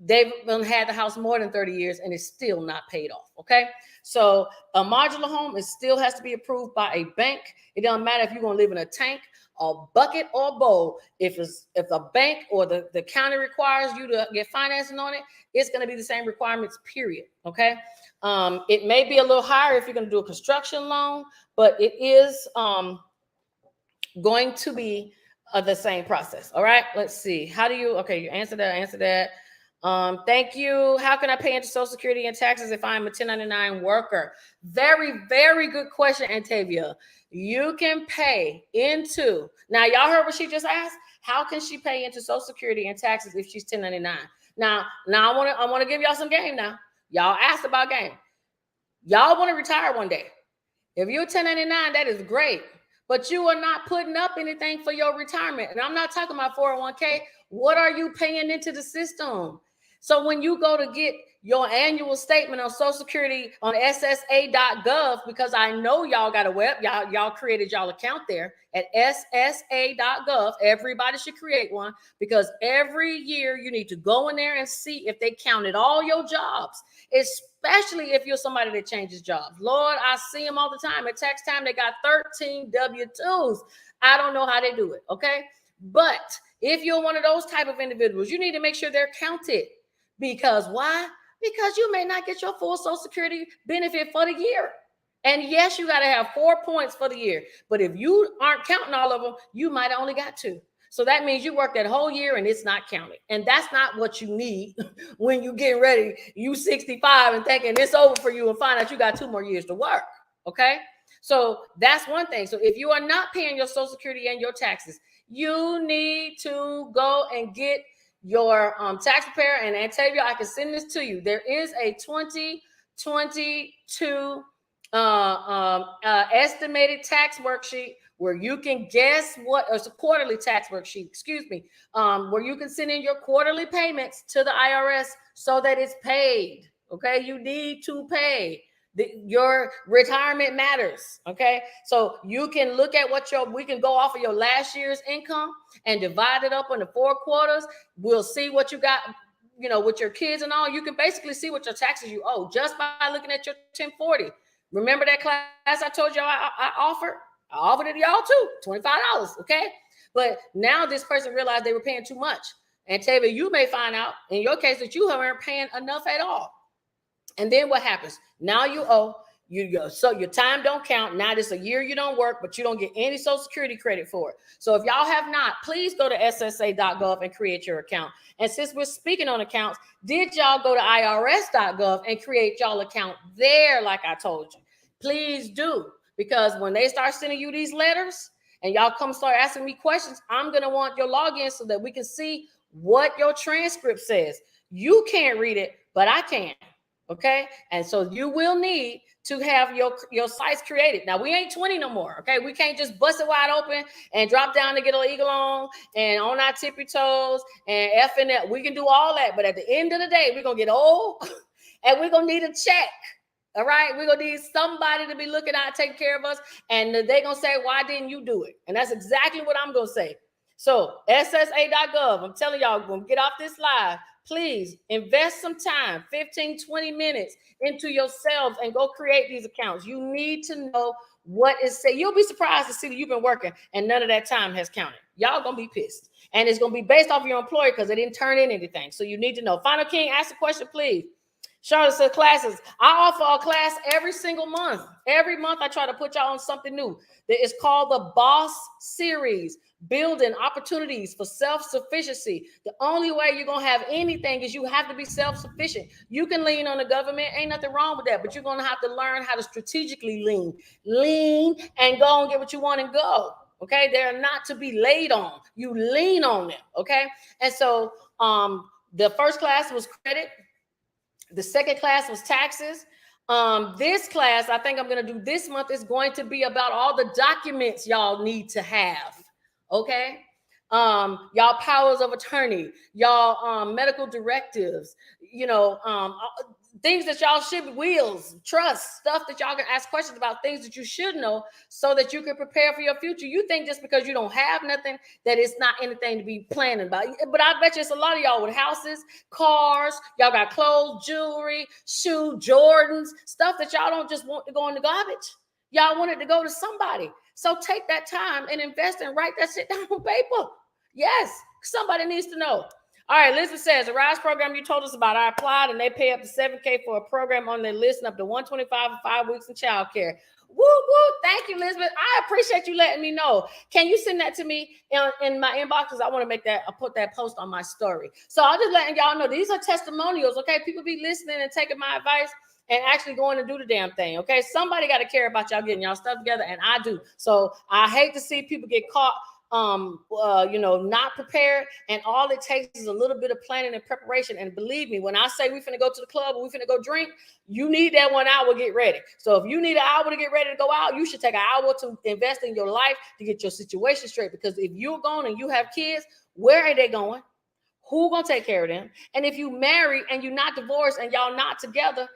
they've had the house more than 30 years and it's still not paid off. Okay. So a modular home still has to be approved by a bank. It doesn't matter if you're going to live in a tank, a bucket, or a bowl. If a bank or the county requires you to get financing on it, it's going to be the same requirements, period. Okay. It may be a little higher if you're going to do a construction loan, but it is going to be the same process. All right. Let's see. You answer that. Thank you. How can I pay into Social Security and taxes if I'm a 1099 worker? Very, very good question, Antavia. You can pay into, now y'all heard what she just asked. How can she pay into Social Security and taxes if she's 1099? Now I want to give y'all some game now. Y'all asked about game. Y'all want to retire one day. If you're 1099, that is great. But you are not putting up anything for your retirement. And I'm not talking about 401k. What are you paying into the system? So when you go to get your annual statement on Social Security on ssa.gov, because I know y'all got a y'all created y'all account there at ssa.gov. Everybody should create one, because every year you need to go in there and see if they counted all your jobs, especially if you're somebody that changes jobs. Lord, I see them all the time. At tax time, they got 13 W-2s. I don't know how they do it, okay? But if you're one of those type of individuals, you need to make sure they're counted. Because why? Because you may not get your full Social Security benefit for the year. And yes, you got to have 4 points for the year. But if you aren't counting all of them, you might only got 2. So that means you worked that whole year and it's not counted. And that's not what you need when you get ready. You 65 and thinking it's over for you and find out you got 2 more years to work. Okay? So that's one thing. So if you are not paying your Social Security and your taxes, you need to go and get your tax preparer. And Octavia, I can send this to you. There is a 2022 estimated tax worksheet where you can guess what, or it's a quarterly tax worksheet, excuse me, where you can send in your quarterly payments to the IRS so that it's paid. Okay, you need to pay. Your retirement matters. Okay, so you can look at what we can go off of your last year's income and divide it up into 4 quarters. We'll see what you got, with your kids and all. You can basically see what your taxes you owe just by looking at your 1040. Remember that class I told you I offered? I offered it to y'all too, $25. Okay, but now this person realized they were paying too much. And Tavia, you may find out in your case that you weren't paying enough at all. And then what happens? Now you owe, so your time don't count. Now this a year you don't work, but you don't get any Social Security credit for it. So if y'all have not, please go to ssa.gov and create your account. And since we're speaking on accounts, did y'all go to irs.gov and create y'all account there like I told you? Please do, because when they start sending you these letters and y'all come start asking me questions, I'm going to want your login so that we can see what your transcript says. You can't read it, but I can. Okay, and so you will need to have your sites created. Now we ain't 20 no more. Okay, we can't just bust it wide open and drop down to get an eagle on and on our tippy toes and F and that. We can do all that, but at the end of the day, we're gonna get old and we're gonna need a check. All right, we're gonna need somebody to be looking out, taking care of us, and they're gonna say, "Why didn't you do it?" And that's exactly what I'm gonna say. So ssa.gov, I'm telling y'all, when we get off this live, please invest some time, 15, 20 minutes into yourselves and go create these accounts. You need to know what is said. You'll be surprised to see that you've been working and none of that time has counted. Y'all gonna be pissed. And it's gonna be based off of your employer because they didn't turn in anything. So you need to know. Final King, ask a question, please. Charlotte says classes. I offer a class every single month. Every month I try to put y'all on something new. It's called the Boss Series. Building opportunities for self-sufficiency. The only way you're going to have anything is you have to be self-sufficient. You can lean on the government. Ain't nothing wrong with that, but you're going to have to learn how to strategically lean and go and get what you want and go. Okay. They're not to be laid on. You lean on them. Okay. And so the first class was credit. The second class was taxes. This class, I think I'm going to do this month, is going to be about all the documents y'all need to have. Okay, y'all powers of attorney, y'all medical directives, things that y'all should, wills, trust, stuff that y'all can ask questions about, things that you should know so that you can prepare for your future. You think just because you don't have nothing that it's not anything to be planning about. But I bet you it's a lot of y'all with houses, cars, y'all got clothes, jewelry, shoes, Jordans, stuff that y'all don't just want to go in the garbage. Y'all want it to go to somebody. So take that time and invest and write that shit down on paper. Yes, somebody needs to know. All right, Elizabeth says, the RISE program you told us about, I applied and they pay up to $7,000 for a program on their list and up to $125 for 5 weeks in childcare. Woo, woo. Thank you, Elizabeth. I appreciate you letting me know. Can you send that to me in my inbox? Because I want to put that post on my story. So I'm just letting y'all know these are testimonials, okay? People be listening and taking my advice and actually going to do the damn thing, okay? Somebody got to care about y'all getting y'all stuff together, and I do. So I hate to see people get caught, not prepared, and all it takes is a little bit of planning and preparation. And believe me, when I say we finna go to the club or we finna go drink, you need that 1 hour to get ready. So if you need an hour to get ready to go out, you should take an hour to invest in your life to get your situation straight. Because if you're going and you have kids, where are they going? Who gonna take care of them? And if you married and you're not divorced and y'all not together,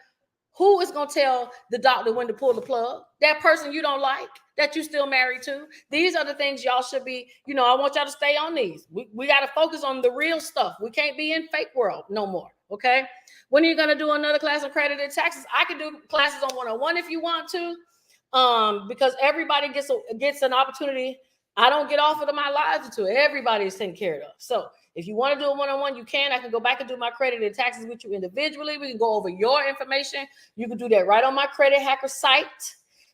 who is going to tell the doctor when to pull the plug? That person you don't like, that you still married to. These are the things y'all should be, I want y'all to stay on these. We got to focus on the real stuff. We can't be in fake world no more, okay? When are you going to do another class on credited taxes? I can do classes on one-on-one if you want to, because everybody gets an opportunity. I don't get offered my lives until everybody is taken care of. So if you want to do a one-on-one, you can. I can go back and do my credit and taxes with you individually. We can go over your information. You can do that right on my Credit Hacker site.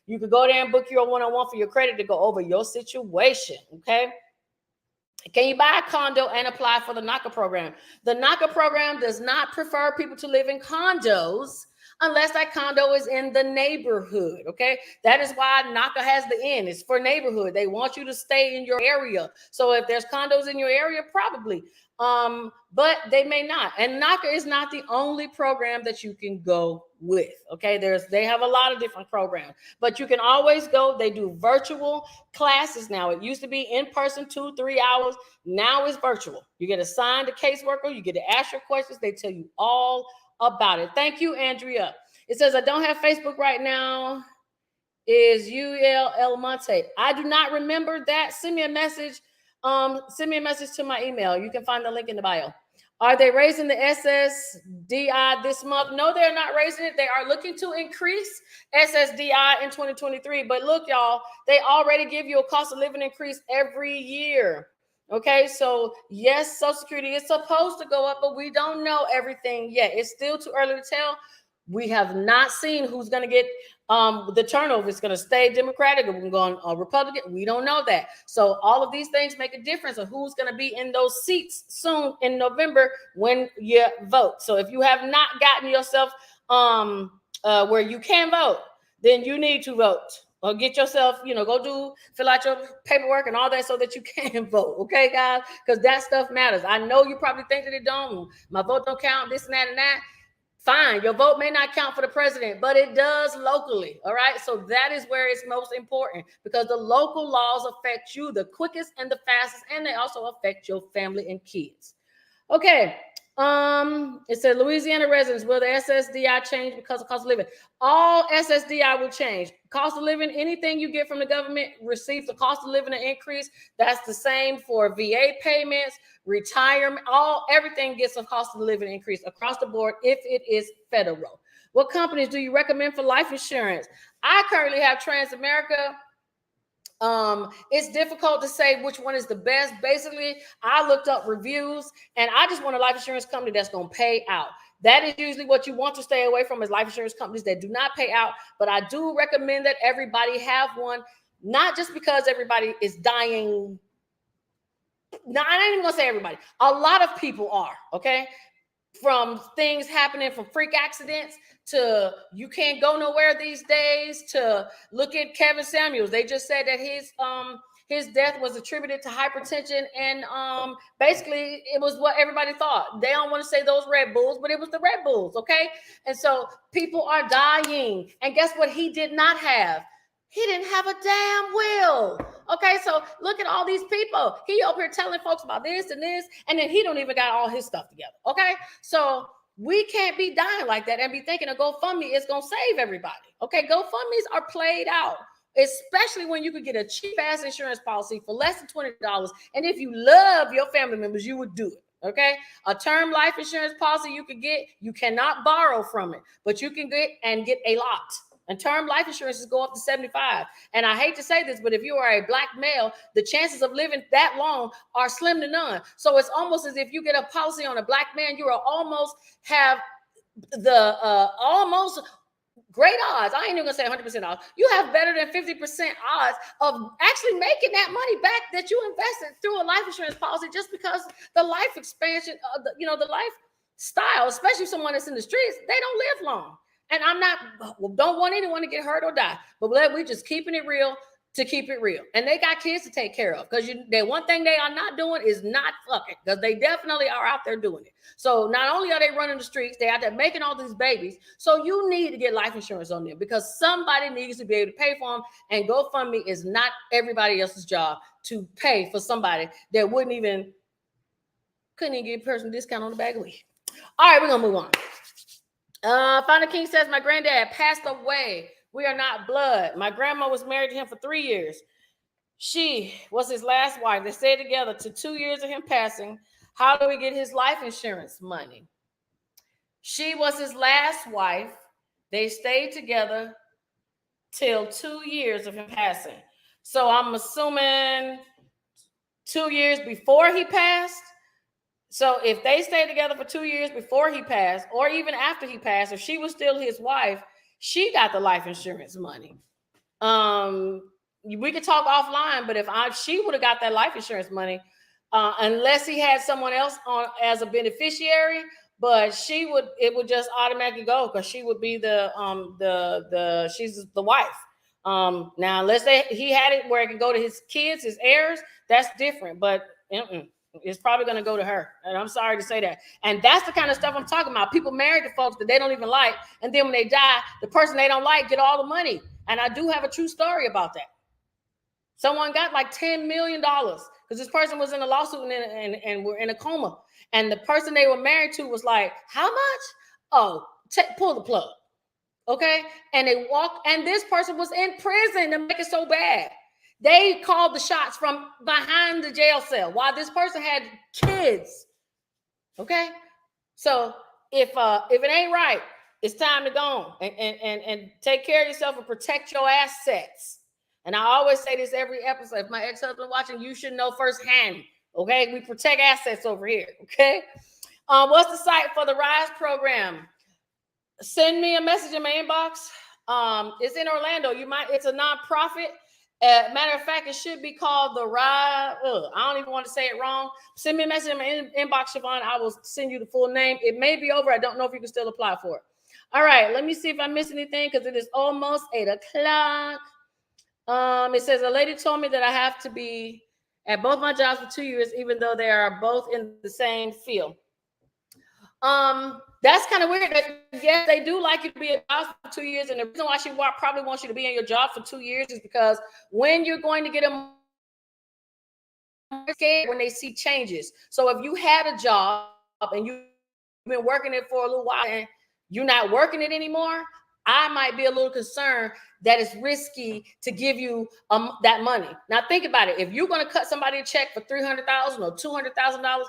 You can go there and book your one-on-one for your credit to go over your situation, okay? Can you buy a condo and apply for the Naca program? The Naca program does not prefer people to live in condos unless that condo is in the neighborhood, okay? That is why Naca has the N. It's for neighborhood. They want you to stay in your area. So if there's condos in your area, probably. But they may not. And Naca is not the only program that you can go with, okay? They have a lot of different programs, but you can always go. They do virtual classes now. It used to be in person 2-3 hours. Now it's virtual. You get assigned a caseworker. You get to ask your questions. They tell you all about it. Thank you, Andrea. It says, I don't have Facebook right now. Is UL Monte. I do not remember that. Send me a message. Send me a message to my email. You can find the link in the bio. Are they raising the SSDI this month? No, they're not raising it. They are looking to increase SSDI in 2023. But look, y'all, they already give you a cost of living increase every year. Okay, so yes, Social Security is supposed to go up, but we don't know everything yet. It's still too early to tell. We have not seen who's going to get the turnover. It's going to stay Democratic or we're going Republican. We don't know that. So all of these things make a difference of who's going to be in those seats soon in November when you vote. So if you have not gotten yourself where you can vote, then you need to vote. Or get yourself, fill out your paperwork and all that so that you can vote. Okay, guys? Because that stuff matters. I know you probably think that it don't. My vote don't count, this and that and that. Fine, your vote may not count for the president, but it does locally. All right. So that is where it's most important because the local laws affect you the quickest and the fastest, and they also affect your family and kids. Okay. It said Louisiana residents, will the SSDI change because of cost of living? All SSDI will change. Cost of living, anything you get from the government receives the cost of living an increase. That's the same for VA payments, retirement, everything gets a cost of living increase across the board if it is federal. What companies do you recommend for life insurance? I currently have Transamerica. It's difficult to say which one is the best. Basically, I looked up reviews and I just want a life insurance company that's going to pay out. That is usually what you want to stay away from is life insurance companies that do not pay out. But I do recommend that everybody have one, not just because everybody is dying. No, I ain't even going to say everybody. A lot of people are, okay? From things happening, from freak accidents to you can't go nowhere these days, to look at Kevin Samuels. They just said that his death was attributed to hypertension, and basically it was what everybody thought. They don't want to say those Red Bulls, but it was the Red Bulls, okay? And so people are dying, and guess what he did not have? He didn't have a damn will. Okay, so look at all these people. He over here telling folks about this and this, and then he don't even got all his stuff together. Okay, so we can't be dying like that and be thinking a GoFundMe is gonna save everybody. Okay, GoFundMes are played out, especially when you could get a cheap ass insurance policy for less than $20. And if you love your family members, you would do it. Okay, a term life insurance policy you cannot borrow from it, but you can get a lot. And term life insurances go up to 75. And I hate to say this, but if you are a Black male, the chances of living that long are slim to none. So it's almost as if you get a policy on a Black man, you will almost have the almost great odds. I ain't even gonna say 100% odds. You have better than 50% odds of actually making that money back that you invested through a life insurance policy, just because the life expansion, the lifestyle, especially someone that's in the streets, they don't live long. And don't want anyone to get hurt or die, but we just keeping it real to keep it real. And they got kids to take care of, because one thing they are not doing is not fucking, because they definitely are out there doing it. So not only are they running the streets, they're out there making all these babies. So you need to get life insurance on them, because somebody needs to be able to pay for them. And GoFundMe is not everybody else's job to pay for somebody that wouldn't even Couldn't even give a person a discount on the bag of weed. All right, we're gonna move on. Final King says, my granddad passed away. We are not blood. My grandma was married to him for 3 years. She was his last wife. They stayed together to 2 years of him passing. How do we get his life insurance money? She was his last wife. They stayed together till 2 years of him passing. So I'm assuming 2 years before he passed. So if they stayed together for 2 years before he passed, or even after he passed, if she was still his wife, she got the life insurance money. We could talk offline, but if she would have got that life insurance money, unless he had someone else on as a beneficiary, but it would just automatically go because she would be she's the wife. Now, unless he had it where it could go to his kids, his heirs, that's different. But it's probably going to go to her. And I'm sorry to say that. And that's the kind of stuff I'm talking about. People married to folks that they don't even like. And then when they die, the person they don't like get all the money. And I do have a true story about that. Someone got like $10 million because this person was in a lawsuit and were in a coma. And the person they were married to was like, how much? Oh, pull the plug. Okay. And they walked, and this person was in prison to make it so bad. They called the shots from behind the jail cell while this person had kids. Okay. So if it ain't right, it's time to go on and take care of yourself and protect your assets. And I always say this every episode. If my ex-husband watching, you should know firsthand. Okay. We protect assets over here. Okay. What's the site for the RISE program? Send me a message in my inbox. It's in Orlando. It's a nonprofit. Matter of fact, it should be called the RISE. I don't even want to say it wrong. Send me a message in my inbox, Siobhan. I will send you the full name. It may be over. I don't know if you can still apply for it. All right. Let me see if I missed anything because it is almost 8:00. It says a lady told me that I have to be at both my jobs for 2 years, even though they are both in the same field. That's kind of weird. Yes, they do like you to be at a job for 2 years, and the reason why she probably wants you to be in your job for 2 years is because when you're going to get a scared when they see changes. So if you had a job and you've been working it for a little while and you're not working it anymore, I might be a little concerned that it's risky to give you that money. Now think about it. If you're going to cut somebody a check for $300,000 or $200,000,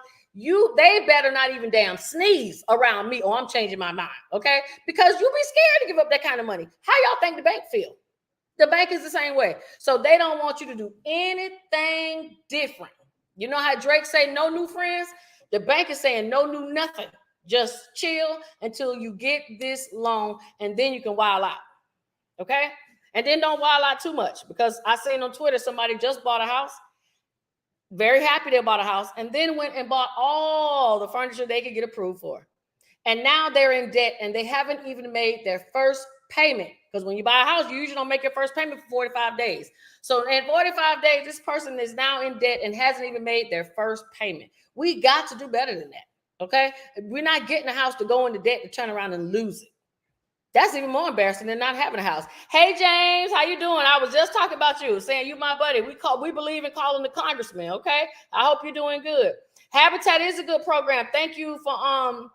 they better not even damn sneeze around me or I'm changing my mind, okay? Because you'll be scared to give up that kind of money. How y'all think the bank feel? The bank is the same way. So they don't want you to do anything different. You know how Drake say no new friends? The bank is saying no new nothing. Just chill until you get this loan and then you can wild out, okay? And then don't wild out too much because I seen on Twitter somebody just bought a house. Very happy they bought a house and then went and bought all the furniture they could get approved for. And now they're in debt and they haven't even made their first payment. Because when you buy a house, you usually don't make your first payment for 45 days. So in 45 days, this person is now in debt and hasn't even made their first payment. We got to do better than that, okay? We're not getting a house to go into debt to turn around and lose it. That's even more embarrassing than not having a house. Hey, James, how you doing? I was just talking about you, saying you my buddy. We believe in calling the congressman, okay? I hope you're doing good. Habitat is a good program. Thank you for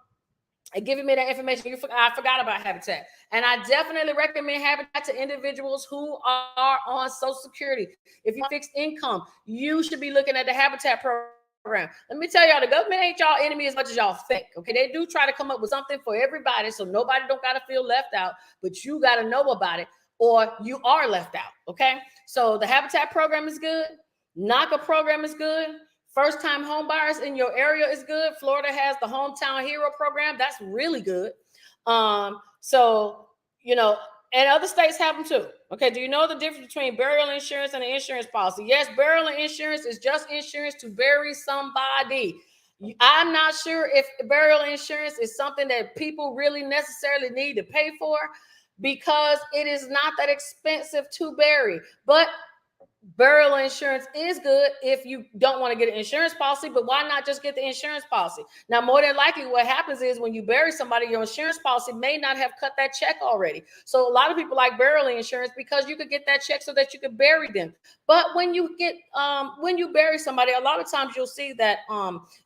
giving me that information. I forgot about Habitat. And I definitely recommend Habitat to individuals who are on Social Security. If you have fixed income, you should be looking at the Habitat program. Let me tell y'all, the government ain't y'all enemy as much as y'all think. Okay, they do try to come up with something for everybody, so nobody don't gotta feel left out, but you gotta know about it, or you are left out. Okay, so the Habitat program is good. Naca program is good. First-time home buyers in your area is good. Florida has the Hometown Hero program. That's really good. So you know. And other states have them too. Okay, do you know the difference between burial insurance and an insurance policy? Yes, burial insurance is just insurance to bury somebody. I'm not sure if burial insurance is something that people really necessarily need to pay for because it is not that expensive to bury. But burial insurance is good if you don't want to get an insurance policy, but why not just get the insurance policy? Now, more than likely, what happens is when you bury somebody, your insurance policy may not have cut that check already. So a lot of people like burial insurance because you could get that check so that you could bury them. But when you bury somebody, a lot of times you'll see that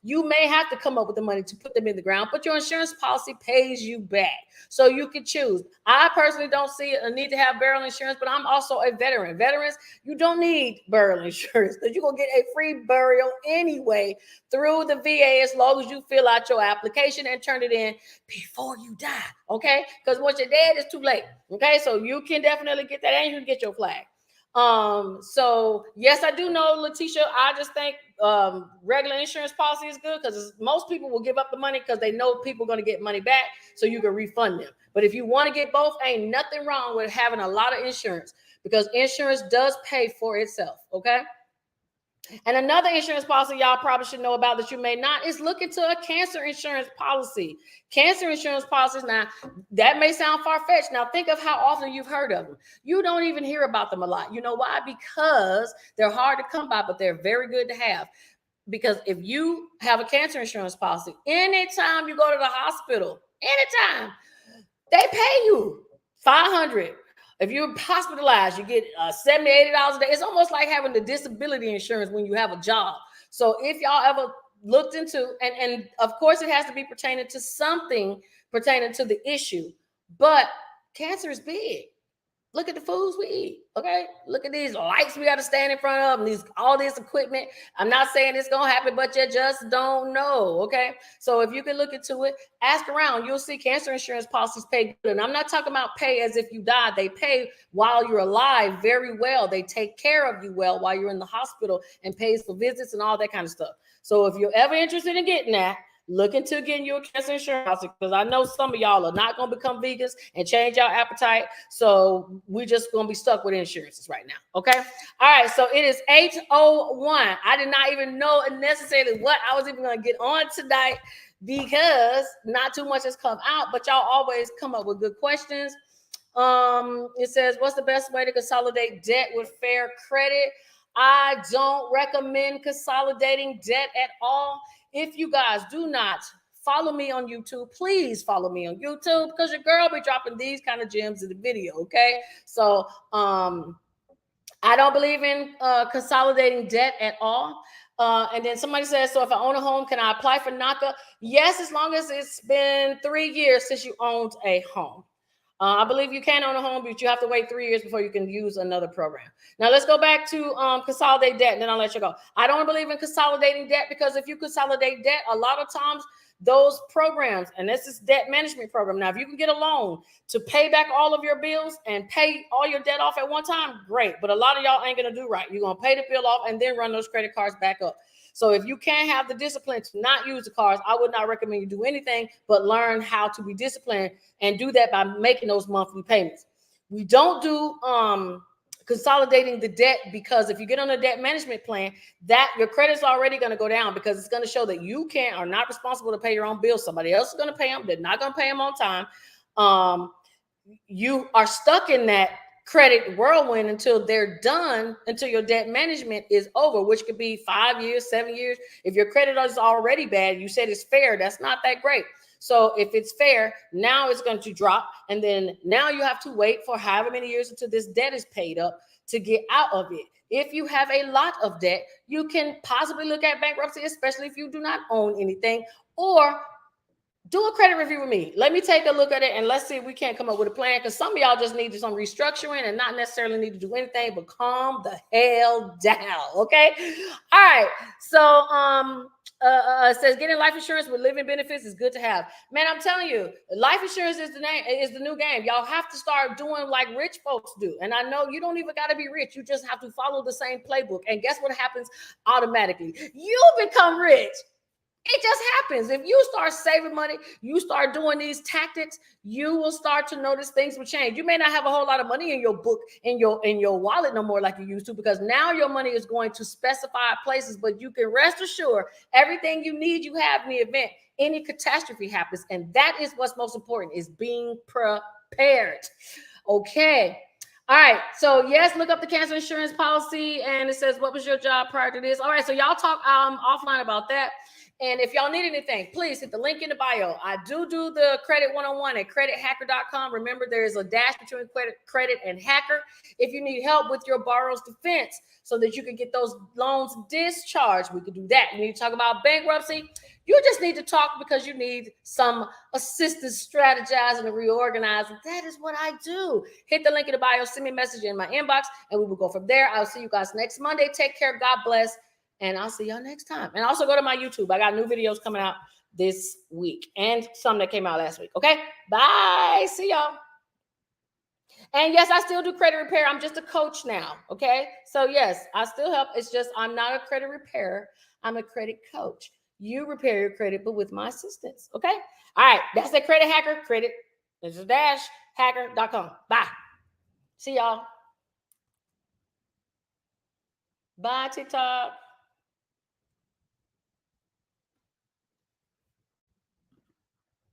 you may have to come up with the money to put them in the ground, but your insurance policy pays you back. So you can choose. I personally don't see a need to have burial insurance, but I'm also a veteran. Veterans, you don't need burial insurance because you're going to get a free burial anyway through the VA as long as you fill out your application and turn it in before you die, okay? Because once you're dead, it's too late, okay? So you can definitely get that and you can get your flag. So yes, I do know, Letitia, I just think regular insurance policy is good because most people will give up the money because they know people are going to get money back so you can refund them. But if you want to get both, ain't nothing wrong with having a lot of insurance because insurance does pay for itself, okay? And another insurance policy y'all probably should know about that you may not is look into a cancer insurance policy. Cancer insurance policies, now that may sound far-fetched. Now think of how often you've heard of them. You don't even hear about them a lot. You know why? Because they're hard to come by, but they're very good to have. Because if you have a cancer insurance policy, anytime you go to the hospital, anytime, they pay you $500. If you're hospitalized, you get $70, $80 a day. It's almost like having the disability insurance when you have a job. So if y'all ever looked into, and of course it has to be pertaining to something pertaining to the issue, but cancer is big. Look at the foods we eat, okay? Look at these lights we got to stand in front of, and all this equipment. I'm not saying it's going to happen, but you just don't know, okay? So if you can look into it, ask around. You'll see cancer insurance policies pay good. And I'm not talking about pay as if you died. They pay while you're alive very well. They take care of you well while you're in the hospital and pays for visits and all that kind of stuff. So if you're ever interested in getting that, look into getting you a cancer insurance policy because I know some of y'all are not going to become vegans and change your appetite. So we're just going to be stuck with insurances right now. Okay. All right. So it is 8:01. I did not even know necessarily what I was even going to get on tonight because not too much has come out, but y'all always come up with good questions. It says, what's the best way to consolidate debt with fair credit? I don't recommend consolidating debt at all. If you guys do not follow me on YouTube, please follow me on YouTube because your girl be dropping these kind of gems in the video, okay? So I don't believe in consolidating debt at all. And then somebody says, so if I own a home, can I apply for Naca? Yes, as long as it's been 3 years since you owned a home. I believe you can own a home, but you have to wait 3 years before you can use another program. Now, let's go back to consolidate debt, and then I'll let you go. I don't believe in consolidating debt because if you consolidate debt, a lot of times those programs, and this is debt management program. Now, if you can get a loan to pay back all of your bills and pay all your debt off at one time, great. But a lot of y'all ain't going to do right. You're going to pay the bill off and then run those credit cards back up. So if you can't have the discipline to not use the cards, I would not recommend you do anything but learn how to be disciplined and do that by making those monthly payments. We don't do consolidating the debt because if you get on a debt management plan, that your credit's already going to go down because it's going to show that you are not responsible to pay your own bills. Somebody else is going to pay them. They're not going to pay them on time. You are stuck in that credit whirlwind until they're done, until your debt management is over, which could be 5 years, 7 years. If your credit is already bad, you said it's fair, that's not that great. So if it's fair, now it's going to drop. And then now you have to wait for however many years until this debt is paid up to get out of it. If you have a lot of debt, you can possibly look at bankruptcy, especially if you do not own anything, or do a credit review with me. Let me take a look at it and let's see if we can't come up with a plan because some of y'all just need some restructuring and not necessarily need to do anything but calm the hell down. Okay. All right. So it says getting life insurance with living benefits is good to have. Man, I'm telling you, life insurance is the new game. Y'all have to start doing like rich folks do. And I know you don't even got to be rich. You just have to follow the same playbook. And guess what happens automatically? You become rich. It just happens. If you start saving money, you start doing these tactics, you will start to notice things will change. You may not have a whole lot of money in your book, in your wallet no more like you used to, because now your money is going to specified places, but you can rest assured everything you need, you have in the event any catastrophe happens. And that is what's most important, is being prepared. Okay. All right. So yes, look up the cancer insurance policy, and it says, "What was your job prior to this?" All right. So y'all talk offline about that. And if y'all need anything, please hit the link in the bio. I do the credit 101 at credithacker.com. Remember, there is a dash between credit and hacker. If you need help with your borrower's defense so that you can get those loans discharged, we could do that. You need to talk about bankruptcy. You just need to talk because you need some assistance strategizing and reorganizing. That is what I do. Hit the link in the bio, send me a message in my inbox, and we will go from there. I'll see you guys next Monday. Take care. God bless. And I'll see y'all next time. And also go to my YouTube. I got new videos coming out this week and some that came out last week. Okay? Bye. See y'all. And yes, I still do credit repair. I'm just a coach now. Okay? So yes, I still help. It's just I'm not a credit repairer. I'm a credit coach. You repair your credit, but with my assistance. Okay? All right. That's the Credit Hacker. Credit is a dash hacker.com. Bye. See y'all. Bye, TikTok.